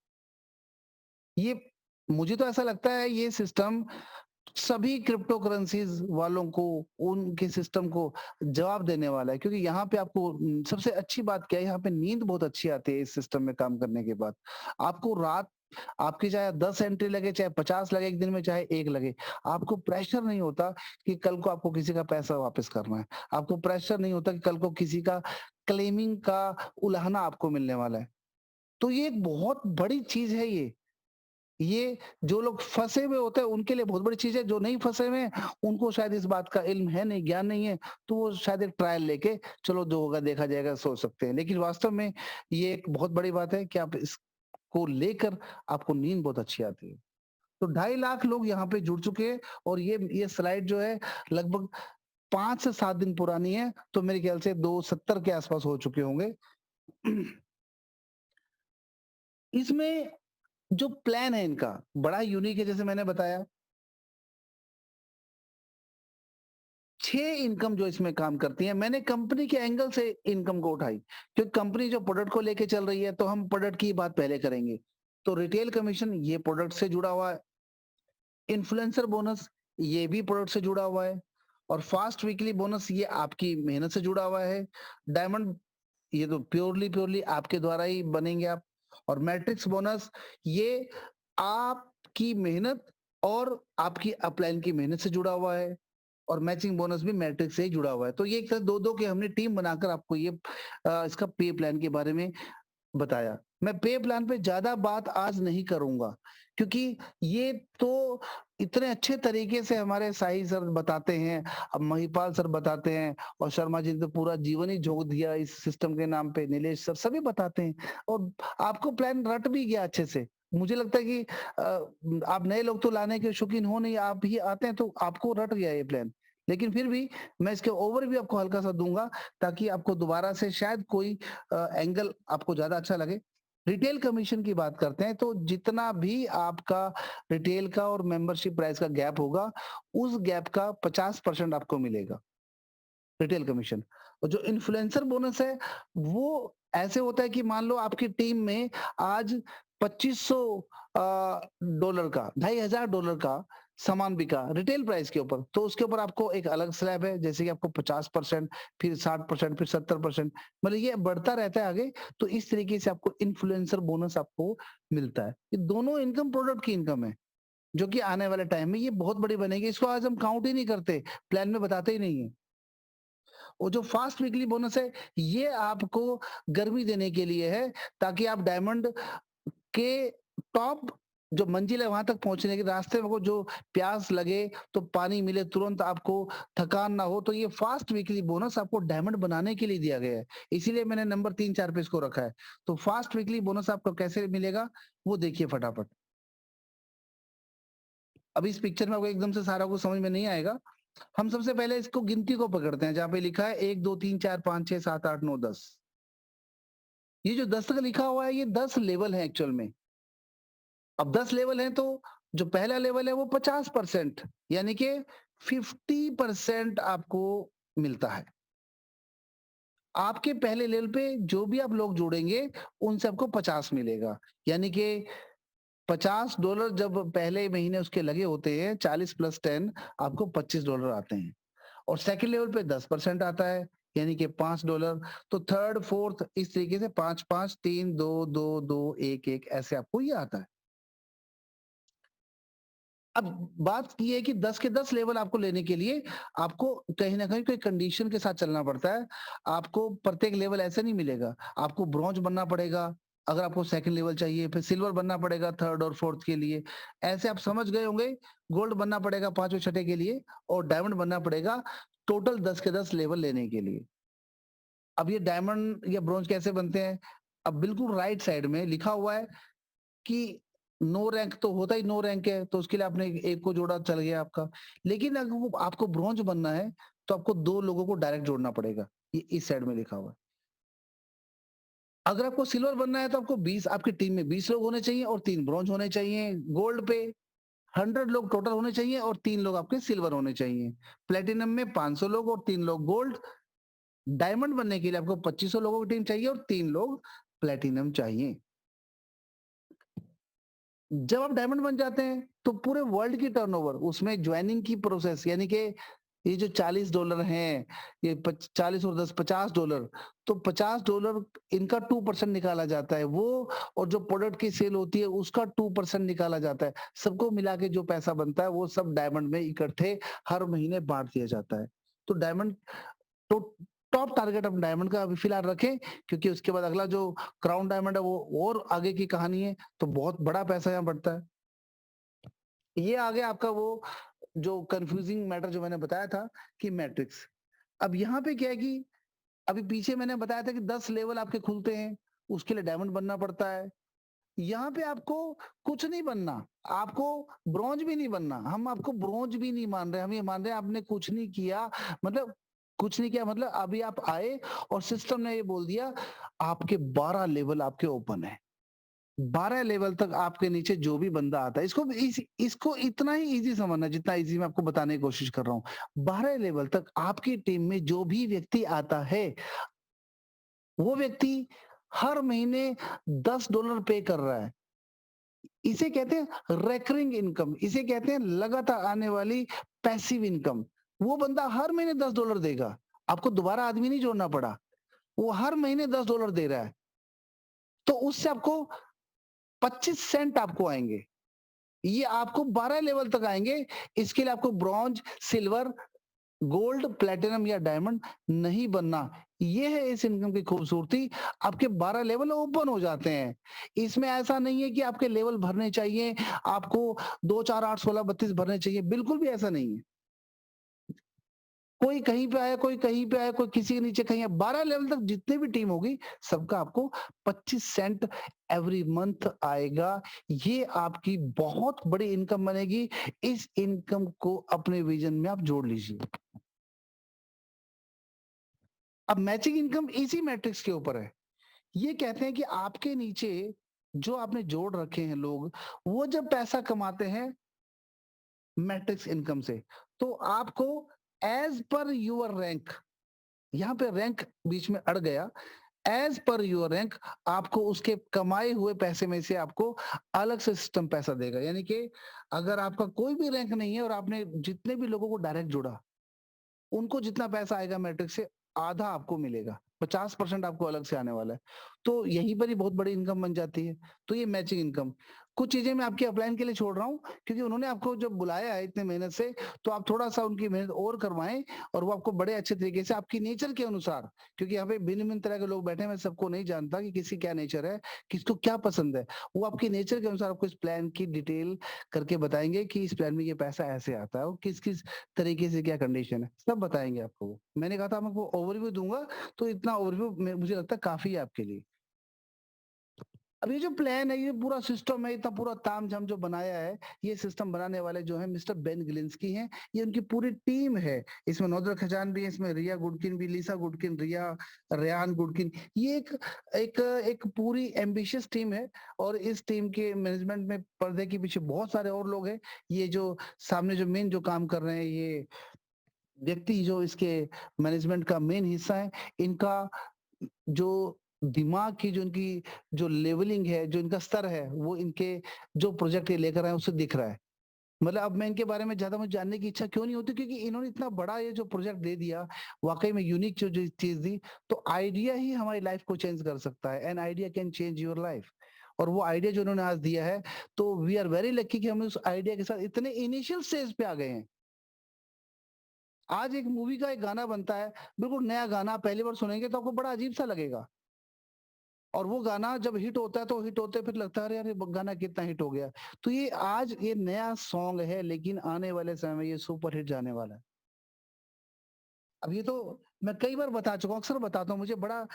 Speaker 1: ये, मुझे तो ऐसा लगता है, ये सिस्टम सभी क्रिप्टो करेंसीज़ वालों को, उनके सिस्टम को जवाब देने वाला है, क्योंकि यहाँ पे आपको सबसे अच्छी बात क्या है, यहाँ पे नींद बहुत अच्छी आती है इस सिस्टम में काम करने के बाद। आपको रात, आपकी चाहे 10 एंट्री लगे, चाहे 50 लगे एक दिन में, चाहे 1 लगे, आपको प्रेशर नहीं होता कि कल को आपको किसी का पैसा वापस करना है। आपको प्रेशर नहीं होता कि कल को किसी का क्लेमिंग का उलाहना आपको मिलने वाला है। तो ये एक बहुत बड़ी चीज़ है ये। ये जो लोग फँसे हुए होते हैं उनके लिए बहुत बड़ी चीज़ है, जो नहीं फँसे हुए हैं उनको शायद इस बात का इल्म है नहीं, ज्ञान नहीं है, तो वो शायद एक ट्रायल लेके चलो जो होगा देखा जाएगा सोच सकते हैं। लेकिन वास्तव में ये एक बहुत बड़ी बात है कि आप इसको लेकर आपको नींद बहुत अच्छी आती है। तो 2.5 लाख लोग यहाँ पे जुड़ चुके हैं और ये स्लाइड जो है लगभग 5 से 7 दिन पुरानी है, तो मेरे ख्याल से 270 के आस-पास हो चुके होंगे। इसमें जो प्लान है इनका बड़ा यूनिक है, जैसे मैंने बताया। 6 इनकम जो इसमें काम करती हैं, मैंने कंपनी के एंगल से इनकम को उठाई, क्योंकि कंपनी जो प्रोडक्ट को लेके चल रही है, तो हम प्रोडक्ट की बात पहले करेंगे। तो रिटेल कमीशन ये प्रोडक्ट से जुड़ा हुआ है, इन्फ्लुएंसर बोनस ये भी प्रोडक्ट से जुड़ा हुआ है और फास्ट वीकली बोनस ये आपकी मेहनत से जुड़ा हुआ है। डायमंड ये तो प्योरली आपके द्वारा ही बनेंगे आप, और मैट्रिक्स बोनस ये आपकी मेहनत और आपकी अपलाइन की मेहनत से जुड़ा हुआ है, और मैचिंग बोनस भी मैट्रिक्स से ही जुड़ा हुआ है। तो ये एक तरह 2-2 की हमने टीम बनाकर आपको ये इसका पे प्लान के बारे में बताया। मैं पे प्लान पे ज़्यादा बात आज नहीं करूँगा, क्योंकि ये तो इतने अच्छे तरीके से हमारे साहिल सर बताते हैं, अब महिपाल सर बताते हैं और शर्मा जी ने तो पूरा जीवन ही झोंक दिया इस सिस्टम के नाम पे, नीलेश सर सभी बताते हैं और आपको प्लान रट भी गया अच्छे से। मुझे लगता है कि आप नए लोग तो लाने के शौकीन हो नहीं, आप ही आते हैं तो आपको रट गया ये प्लान। लेकिन फिर भी मैं इसके ओवरव्यू आपको हल्का-सा दूँगा, ताकि आपको दोबारा से शायद कोई एंगल आपको ज़्यादा अच्छा लगे। रिटेल कमीशन की बात करते हैं, तो जितना भी आपका रिटेल का और मेंबरशिप प्राइस का गैप होगा, उस गैप का 50% आपको मिलेगा, रिटेल कमीशन। और जो इन्फ्लुएंसर बोनस है, वो ऐसे होता है कि मान लो आपकी टीम में आज $2500 का, $2500 का सामान बिका रिटेल प्राइस के ऊपर, तो उसके ऊपर आपको एक अलग स्लैब है, जैसे कि आपको 50%, फिर 60%, फिर 70%, मतलब ये बढ़ता रहता है आगे। तो इस तरीके से आपको इन्फ्लुएंसर बोनस आपको मिलता है। ये दोनों इनकम प्रोडक्ट की इनकम है, जो कि आने वाले टाइम में ये बहुत बड़ी बनेगी। इसको आज हम काउंट ही नहीं करते, प्लान में बताते ही नहीं है। और जो फास्ट वीकली बोनस है, ये आपको गर्मी देने के लिए है, ताकि आप डायमंड के टॉप जो मंजिल है वहां तक पहुंचने के रास्ते में को जो प्यास लगे तो पानी मिले तुरंत, आपको थकान ना हो, तो ये फास्ट वीकली बोनस आपको डायमंड बनाने के लिए दिया गया है। इसीलिए मैंने नंबर 3-4 पे इसको रखा है। तो फास्ट वीकली बोनस आपको कैसे मिलेगा वो देखिए फटाफट। अभी इस पिक्चर में आपको एकदम से सारा कुछ समझ में नहीं आएगा। हम सबसे पहले इसको गिनती को पकड़ते हैं, जहाँ पे लिखा है 1 2 3 4 5 6 7 8 9 10। ये जो 10 तक लिखा हुआ है, ये 10 लेवल है एक्चुअल में। अब 10 लेवल हैं, तो जो पहला लेवल है वो 50%, यानी कि 50% आपको मिलता है। आपके पहले लेवल पे जो भी आप लोग जोड़ेंगे उनसे आपको 50 मिलेगा, यानी कि $50 जब पहले महीने उसके लगे होते हैं, 40 प्लस 10 आपको $25 आते हैं। और सेकंड लेवल पे 10% आता है, यानी कि $5। तो थर्ड, फोर्थ इस तरीके से 5-5, 3, 2, 2, 2, 1, 1 ऐसे आपको ये आता है। अब बात ये है कि 10 के 10 लेवल आपको लेने के लिए आपको कहीं न कहीं कोई कंडीशन के साथ चलना पड़ता है। आपको प्रत्येक लेवल ऐसे नहीं मिलेगा। आपको ब्रॉन्ज बनना पड़ेगा, अगर आपको सेकंड लेवल चाहिए, फिर सिल्वर बनना पड़ेगा थर्ड और फोर्थ के लिए। ऐसे आप समझ गए होंगे, गोल्ड बनना पड़ेगा 5वें छठे के लिए, और डायमंड बनना पड़ेगा टोटल 10 के 10 लेवल लेने के लिए। अब ये डायमंड या ब्रॉन्ज कैसे बनते हैं? अब बिल्कुल राइट साइड में लिखा हुआ है कि नो रैंक तो होता ही नो रैंक है, तो उसके लिए आपने एक को जोड़ा, चल गया आपका। लेकिन अगर वो आपको ब्रॉन्ज बनना है, तो आपको 2 लोगों को डायरेक्ट जोड़ना पड़ेगा। ये इस साइड में लिखा हुआ है। अगर आपको सिल्वर बनना है, तो आपको 20, आपकी टीम में 20 लोग होने चाहिए और 3 ब्रॉन्ज होने चाहिए। गोल्ड पे 100 लोग टोटल होने चाहिए और 3 लोग आपके सिल्वर होने चाहिए। प्लेटिनम में 500 लोग और 3 लोग गोल्ड। डायमंड बनने के लिए आपको 2500 लोगों की टीम चाहिए और 3 लोग प्लेटिनम चाहिए। जब आप डायमंड बन जाते हैं, तो पूरे वर्ल्ड की टर्नओवर उसमें ज्वाइनिंग की प्रोसेस, यानी कि ये जो $40 हैं, ये 40 और 10 $50, तो $50 इनका 2% निकाला जाता है वो, और जो प्रोडक्ट की सेल होती है उसका 2% निकाला जाता है। सबको मिला के जो पैसा बनता है वो सब डायमंड में इकट्ठे हर महीने बांट दिया जाता है। तो डायमंड तो टॉप टारगेट हम डायमंड का अभी फिलहाल रखें, क्योंकि उसके बाद अगला जो क्राउन डायमंड है वो और आगे की कहानी है, तो बहुत बड़ा पैसा यहाँ बढ़ता है। ये आ गया आपका वो जो कंफ्यूजिंग मैटर जो मैंने बताया था कि मैट्रिक्स। अब यहाँ पे क्या है कि अभी पीछे मैंने बताया था कि 10 लेवल आपके खुलते हैं, उसके लिए डायमंड बनना पड़ता है। यहाँ पे आपको कुछ नहीं बनना, आपको ब्रॉन्ज भी नहीं बनना। हम आपको ब्रॉन्ज भी नहीं मान रहे, हम ये मान रहे हैं आपने कुछ नहीं किया, मतलब कुछ नहीं किया मतलब अभी आप आए और सिस्टम ने ये बोल दिया आपके 12 लेवल आपके ओपन है। 12 लेवल तक आपके नीचे जो भी बंदा आता है, इसको इतना ही इजी समझना जितना इजी मैं आपको बताने की कोशिश कर रहा हूँ। 12 लेवल तक आपकी टीम में जो भी व्यक्ति आता है, वो व्यक्ति हर महीने $10 पे कर रहा है। इसे कहते हैं रेकरिंग इनकम, इसे कहते हैं लगातार आने वाली पैसिव इनकम। वो बंदा हर महीने $10 देगा, आपको दोबारा आदमी नहीं जोड़ना पड़ा, वो हर महीने $10 दे रहा है। तो उससे आपको 25 सेंट आपको आएंगे। ये आपको 12 लेवल तक आएंगे। इसके लिए आपको ब्रॉन्ज, सिल्वर, गोल्ड, प्लेटिनम या डायमंड नहीं बनना। ये है इस इनकम की खूबसूरती। आपके 12 लेवल ओपन हो जाते हैं। इसमें ऐसा नहीं है कि आपके लेवल भरने चाहिए, आपको 2 4 8 16 32 भरने चाहिए, बिल्कुल भी ऐसा नहीं है। कोई कहीं पे आया, कोई कहीं पे आया, कोई किसी के नीचे कहीं है। 12 लेवल तक जितनी भी टीम होगी, सबका आपको 25 सेंट एवरी मंथ आएगा। ये आपकी बहुत बड़ी इनकम बनेगी। इस इनकम को अपने विजन में आप जोड़ लीजिए। अब मैचिंग इनकम इसी मैट्रिक्स के ऊपर है। ये कहते हैं कि आपके नीचे जो आपने जोड़ रखे हैं लोग, वो जब पैसा कमाते हैं मैट्रिक्स इनकम से, तो आपको एज पर यूर रैंक, यहाँ पे रैंक बीच में अड़ गया, एज़ पर योर रैंक आपको उसके कमाए हुए पैसे में से आपको अलग से सिस्टम पैसा देगा। यानी कि अगर आपका कोई भी रैंक नहीं है और आपने जितने भी लोगों को डायरेक्ट जोड़ा, उनको जितना पैसा आएगा मैट्रिक्स से आधा आपको मिलेगा। 50% आपको अलग से आने वाला है। तो यहीं पर ही बहुत बड़ी इनकम बन जाती है। तो ये मैचिंग इनकम। कुछ चीज़ें मैं आपकी अपलाइन के लिए छोड़ रहा हूँ क्योंकि उन्होंने आपको जब बुलाया है इतने मेहनत से, तो आप थोड़ा-सा उनकी मेहनत और करवाएँ और वो आपको बड़े अच्छे तरीके से आपकी नेचर के अनुसार, क्योंकि यहाँ पे भिन्न-भिन्न तरह के लोग बैठे हैं, मैं सबको नहीं जानता कि किसकी क्या नेचर है, किसको क्या पसंद है। वो आपके नेचर के अनुसार आपको इस प्लान की डिटेल करके बताएँगे कि इस प्लान में ये पैसा ऐसे आता है और किस-किस तरीके से क्या कंडीशन है, सब बताएँगे आपको वो। मैंने कहा था मैं आपको ओवरव्यू दूँगा, तो इतना ओवरव्यू में मुझे लगता है काफ़ी है आपके लिए। अब ये जो प्लान है, ये पूरा सिस्टम है, इतना पूरा तामझाम जो बनाया है, ये सिस्टम बनाने वाले जो हैं मिस्टर बेन गिलिंस्की हैं, ये उनकी पूरी टीम है। इसमें नौदर खजान भी है, इसमें रिया गुडकिन भी, लिसा गुडकिन, रेयान गुडकिन, ये एक एक पूरी एम्बिशियस टीम है और इस टीम के मैनेजमेंट में पर्दे के पीछे बहुत सारे और लोग हैं। ये जो सामने जो मेन जो काम कर रहे हैं, ये व्यक्ति जो इसके मैनेजमेंट का मेन हिस्सा है, इनका जो दिमाग की जो इनकी जो लेवलिंग है, जो इनका स्तर है, वो इनके जो प्रोजेक्ट ये लेकर आए हैं, उससे दिख रहा है। मतलब अब मैं इनके बारे में ज़्यादा मुझे जानने की इच्छा क्यों नहीं होती क्योंकि इन्होंने इतना बड़ा ये जो प्रोजेक्ट दे दिया, वाक़ई में यूनिक जो चीज़ दी, तो आइडिया ही हमारी लाइफ़ को चेंज कर सकता है। An idea can change your life. और वो आइडिया जो उन्होंने आज दिया है, तो वी आर वेरी लकी कि हम उस आइडिया के साथ इतने इनिशियल स्टेज पे आ गए हैं। आज एक मूवी का एक गाना बनता है, बिल्कुल नया गाना पहली बार सुनेंगे तो आपको बड़ा अजीब-सा लगेगा। और वो गाना जब हिट होता है तो हिट होते फिर लगता है अरे यार ये गाना कितना हिट हो गया। तो ये आज ये नया सॉन्ग है लेकिन आने वाले समय में ये सुपर हिट जाने वाला है। अब ये तो मैं कई बार बता चुका हूँ, अक्सर बताता हूँ, मुझे बड़ा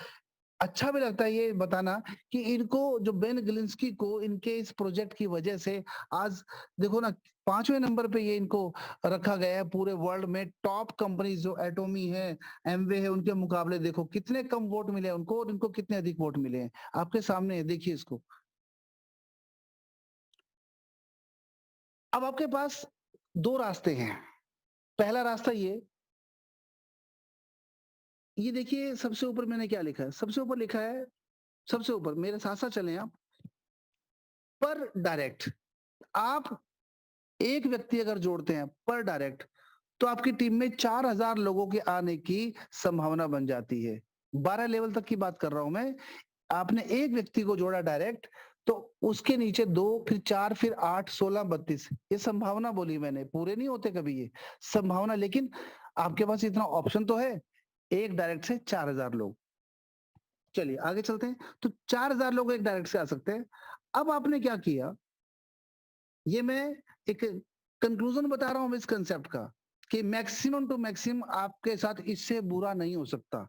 Speaker 1: अच्छा भी लगता है ये बताना कि इनको जो बेन गिलिंस्की को इनके इस प्रोजेक्ट की वजह से आज देखो ना 5वें नंबर पे ये इनको रखा गया है पूरे वर्ल्ड में टॉप कंपनीज जो एटोमी है, एमवे है उनके मुकाबले देखो कितने कम वोट मिले हैं उनको और इनको कितने अधिक वोट मिले हैं। आपके सामने है देखिए इसको। अब आपके पास 2 रास्ते हैं। पहला रास्ता ये देखिए सबसे ऊपर मैंने क्या लिखा है? सबसे ऊपर लिखा है सबसे ऊपर मेरे साथ-साथ चलें आप, पर डायरेक्ट। आप एक व्यक्ति अगर जोड़ते हैं पर डायरेक्ट, तो आपकी टीम में 4000 लोगों के आने की संभावना बन जाती है। 12 लेवल तक की बात कर रहा हूँ मैं। आपने एक व्यक्ति को जोड़ा डायरेक्ट, तो उसके नीचे 2 फिर 4 फिर 8, 16, 32 ये संभावना बोली मैंने, पूरे नहीं होते कभी ये, संभावना लेकिन आपके पास इतना ऑप्शन तो है, एक डायरेक्ट से 4000 लोग। चलिए आगे चलते हैं, तो 4000 लोग एक डायरेक्ट से आ सकते हैं। अब आपने क्या किया ये मैं एक कंक्लूजन बता रहा हूँ इस कंसेप्ट का कि मैक्सिमम टू मैक्सिमम आपके साथ इससे बुरा नहीं हो सकता।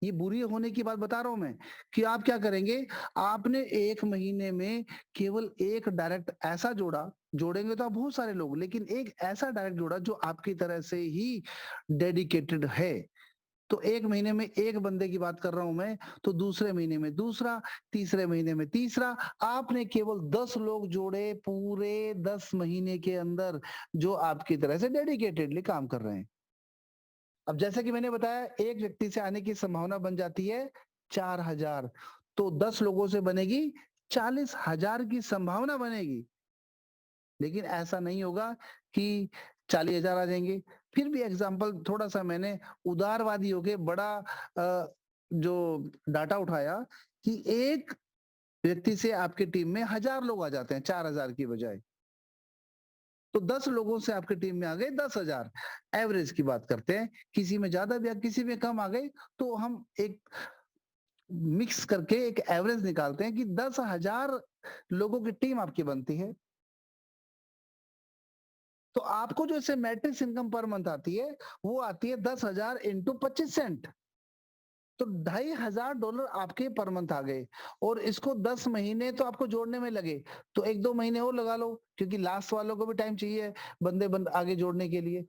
Speaker 1: ये बुरी होने की बात बता रहा हूँ मैं कि आप क्या करेंगे, आपने 1 महीने में केवल एक डायरेक्ट ऐसा जोड़ा, जोड़ेंगे तो आप बहुत सारे लोग, लेकिन एक ऐसा डायरेक्ट जोड़ा जो आपकी तरह से ही डेडिकेटेड है। तो 1 महीने में 1 बंदे की बात कर रहा हूँ मैं, तो दूसरे महीने में दूसरा, तीसरे महीने में तीसरा, आपने केवल 10 लोग जोड़े पूरे 10 महीने के अंदर, जो आपकी तरह से डेडिकेटेडली काम कर रहे हैं। अब जैसा कि मैंने बताया, एक व्यक्ति से आने की संभावना बन जाती है 4000, तो 10 लोगों से बनेगी 40,000 की संभावना बनेगी। लेकिन ऐसा नहीं होगा कि 40,000 आ जाएँगे। फिर भी एग्ज़ाम्पल थोड़ा-सा मैंने उदारवादी होके बड़ा जो डाटा उठाया कि एक व्यक्ति से आपकी टीम में 1000 लोग आ जाते हैं 4000 की बजाय। तो 10 लोगों से आपकी टीम में आ गए 10,000 एवरेज की बात करते हैं। किसी में ज़्यादा भी किसी में कम आ गए तो हम एक मिक्स करके एक एवरेज निकालते हैं कि 10,000 लोगों की टीम आपकी बनती है। तो आपको जो इससे मैट्रिक्स इनकम पर मंथ आती है, वो आती है 10,000 इंटू 25 सेंट। तो $2,500 आपके पर मंथ आ गए और इसको 10 महीने तो आपको जोड़ने में लगे, तो 1-2 महीने और लगा लो क्योंकि लास्ट वालों को भी टाइम चाहिए बंदे आगे जोड़ने के लिए।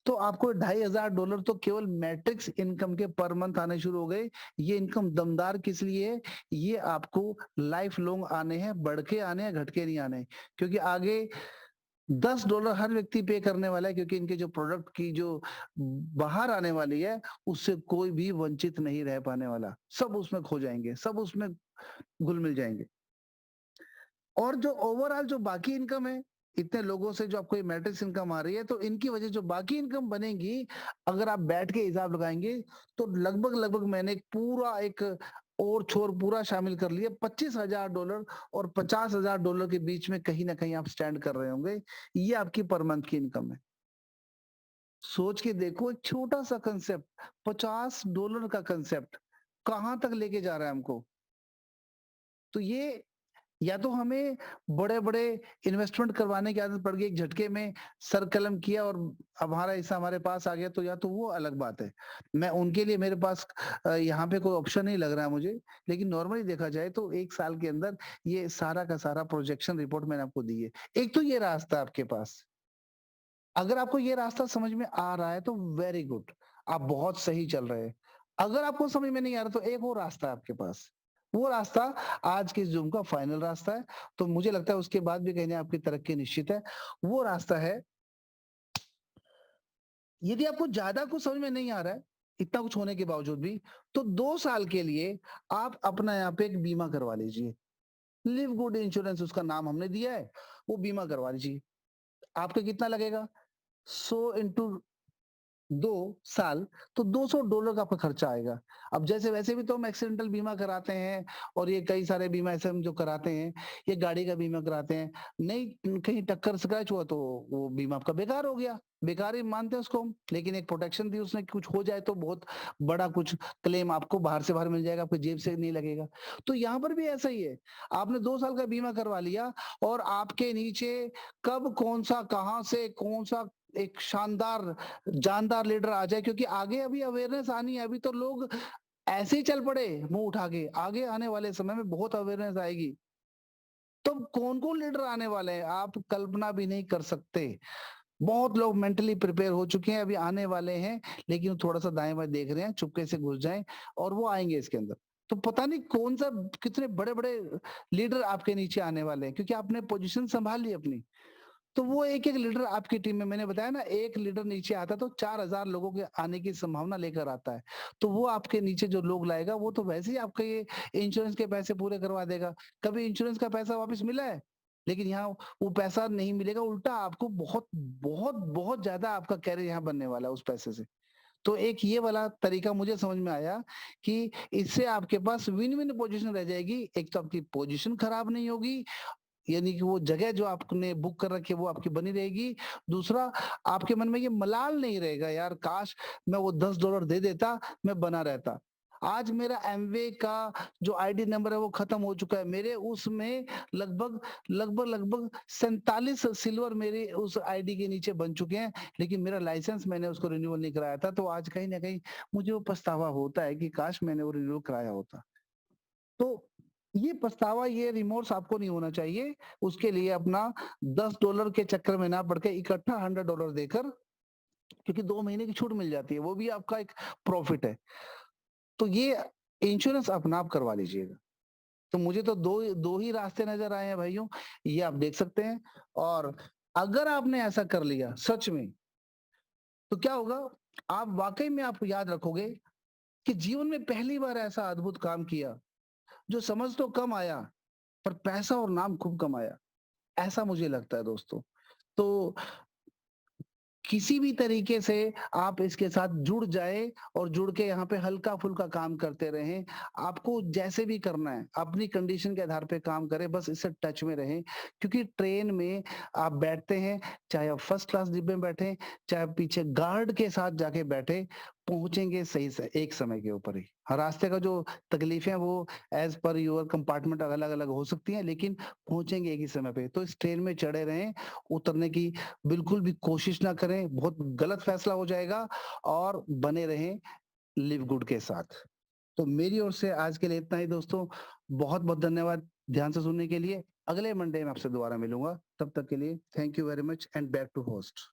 Speaker 1: तो आपको $2,500 तो केवल मैट्रिक्स इनकम के पर मंथ आने शुरू हो गए। ये इनकम दमदार किस लिए है? ये आपको लाइफ लॉन्ग आने हैं, बढ़ के आने हैं, घट के नहीं आने। क्योंकि आगे $10 हर व्यक्ति पे करने वाला है, क्योंकि इनके जो प्रोडक्ट की जो बाहर आने वाली है, उससे कोई भी वंचित नहीं रह पाने वाला। सब उसमें खो जाएँगे, सब उसमें घुल-मिल जाएँगे। और जो ओवरऑल जो बाकी इनकम है, इतने लोगों से जो आपको ये मैट्रिक्स इनकम आ रही है, तो इनकी वजह जो बाकी इनकम बनेगी, अगर आप बैठ के हिसाब लगाएँगे, तो लगभग-लगभग मैंने एक पूरा एक ओर-छोर पूरा शामिल कर लिया, $25,000 और $50,000 के बीच में कहीं न कहीं आप स्टैंड कर रहे होंगे। ये आपकी पर मंथ की इनकम है। सोच के देखो, एक छोटा-सा कांसेप्ट, $50 का कांसेप्ट, कहाँ तक लेके जा रहा है हमको। तो ये या तो हमें बड़े-बड़े इन्वेस्टमेंट करवाने की आदत पड़ गई, एक झटके में सर कलम किया और अब हमारा हिस्सा हमारे पास आ गया, तो या तो वो अलग बात है। मैं उनके लिए मेरे पास यहाँ पे कोई ऑप्शन नहीं लग रहा है मुझे, लेकिन नॉर्मली देखा जाए तो 1 साल के अंदर ये सारा का सारा प्रोजेक्शन रिपोर्ट मैंने आपको दी है। एक तो ये रास्ता आपके पास, अगर आपको ये रास्ता समझ में आ रहा है तो वेरी गुड, आप बहुत सही चल रहे हैं। अगर आपको समझ में नहीं आ रहा तो एक और रास्ता है आपके पास। वो रास्ता आज के ज़ूम का फाइनल रास्ता है, तो मुझे लगता है उसके बाद भी कहीं न आपकी तरक्की निश्चित है। वो रास्ता है, यदि आपको ज़्यादा कुछ समझ में नहीं आ रहा है, इतना कुछ होने के बावजूद भी, तो 2 साल के लिए आप अपना यहाँ पे एक बीमा करवा लीजिए। लिव गुड इंश्योरेंस उसका नाम हमने दिया है, वो बीमा करवा लीजिए। आपका कितना लगेगा? 100 इंटू 2 साल, तो $200 का आपका खर्चा आएगा। अब जैसे वैसे भी तो हम एक्सीडेंटल बीमा कराते हैं और ये कई सारे बीमा ऐसे हम जो कराते हैं, ये गाड़ी का बीमा कराते हैं। नहीं कहीं टक्कर स्क्रैच हुआ तो वो बीमा आपका बेकार हो गया, बेकार ही मानते हैं उसको हम। लेकिन एक प्रोटेक्शन दी उसने, कुछ हो जाए तो बहुत बड़ा कुछ क्लेम आपको बाहर से बाहर मिल जाएगा, आपकी जेब से नहीं लगेगा। तो यहाँ पर भी ऐसा ही है, आपने 2 साल का बीमा करवा लिया और आपके नीचे कब कौन-सा, कहाँ से कौन-सा एक शानदार जानदार लीडर आ जाए, क्योंकि आगे अभी अवेयरनेस आनी है, अभी तो लोग ऐसे ही चल पड़े मुँह उठा के, आगे आने वाले समय में बहुत अवेयरनेस आएगी। तो कौन-कौन लीडर आने वाले हैं, आप कल्पना भी नहीं कर सकते। बहुत लोग मेंटली प्रिपेयर हो चुके हैं, अभी आने वाले हैं, लेकिन थोड़ा-सा दाएँ-बाएँ देख रहे हैं, चुपके से घुस जाएँ और वो आएँगे इसके अंदर। तो पता नहीं कौन-सा कितने बड़े-बड़े लीडर आपके नीचे आने वाले हैं, क्योंकि आपने पोज़ीशन सँभाल ली अपनी। तो वो एक-एक लीडर आपकी टीम में, मैंने बताया ना, एक लीडर नीचे आता है तो 4000 लोगों के आने की संभावना लेकर आता है। तो वो आपके नीचे जो लोग लाएगा वो तो वैसे ही आपका ये इंश्योरेंस के पैसे पूरे करवा देगा। कभी इंश्योरेंस का पैसा वापस मिला है? लेकिन यहाँ वो पैसा नहीं मिलेगा, उल्टा आपको बहुत, बहुत, बहुत ज़्यादा आपका करियर यहाँ बनने वाला है उस पैसे से। तो एक ये वाला तरीका मुझे समझ में आया कि इससे आपके पास विन-विन पोज़ीशन रह जाएगी। एक तो आपकी पोज़ीशन खराब नहीं होगी, यानी कि वो जगह जो आपने बुक कर रखी है वो आपकी बनी रहेगी। दूसरा, आपके मन में ये मलाल नहीं रहेगा, यार काश मैं वो $10 दे देता, मैं बना रहता। आज मेरा एमवे का जो आईडी नंबर है वो खत्म हो चुका है। मेरे उसमें लगभग 47 सिल्वर मेरे उस आईडी के नीचे बन चुके हैं, लेकिन मेरा लाइसेंस मैंने उसको रिन्यूअल नहीं कराया था। तो आज कहीं न कहीं मुझे वो पछतावा होता है कि काश मैंने वो रिन्यूअल कराया होता। तो ये पछतावा, ये रिमोर्स आपको नहीं होना चाहिए। उसके लिए अपना $10 के चक्कर में ना पड़ के इकट्ठा $100 देकर, क्योंकि 2 महीने की छूट मिल जाती है, वो भी आपका एक प्रॉफिट है। तो ये इंश्योरेंस अपना आप करवा लीजिएगा। तो मुझे तो 2 ही रास्ते नज़र आए हैं भाइयों, ये आप देख सकते हैं। और अगर आपने ऐसा कर लिया सच में, तो क्या होगा, आप वाक़ई में आप याद रखोगे कि जीवन में पहली बार ऐसा अद्भुत काम किया, जो समझ तो कम आया, पर पैसा और नाम खूब कमाया। ऐसा मुझे लगता है दोस्तों। तो किसी भी तरीके से आप इसके साथ जुड़ जाएँ और जुड़ के यहाँ पे हल्का-फुल्का काम करते रहें। आपको जैसे भी करना है, अपनी कंडीशन के आधार पे काम करें, बस इससे टच में रहें। क्योंकि ट्रेन में आप बैठते हैं, चाहे आप फर्स्ट क्लास डिब्बे में बैठें, चाहे आप पीछे गार्ड के साथ जाके बैठे, पहुँचेंगे सही से एक समय के ऊपर ही। हर रास्ते का जो तकलीफ़ें हैं वो एज़ पर योर कंपार्टमेंट अलग-अलग हो सकती हैं, लेकिन पहुँचेंगे एक ही समय पे। तो इस ट्रेन में चढ़े रहें, उतरने की बिल्कुल भी कोशिश ना करें, बहुत गलत फैसला हो जाएगा, और बने रहें लिव गुड के साथ। तो मेरी ओर से आज के लिए इतना ही दोस्तों। बहुत-बहुत धन्यवाद ध्यान से सुनने के लिए। अगले मंडे मैं आपसे दोबारा मिलूँगा। तब तक के लिए thank you very much and back to host.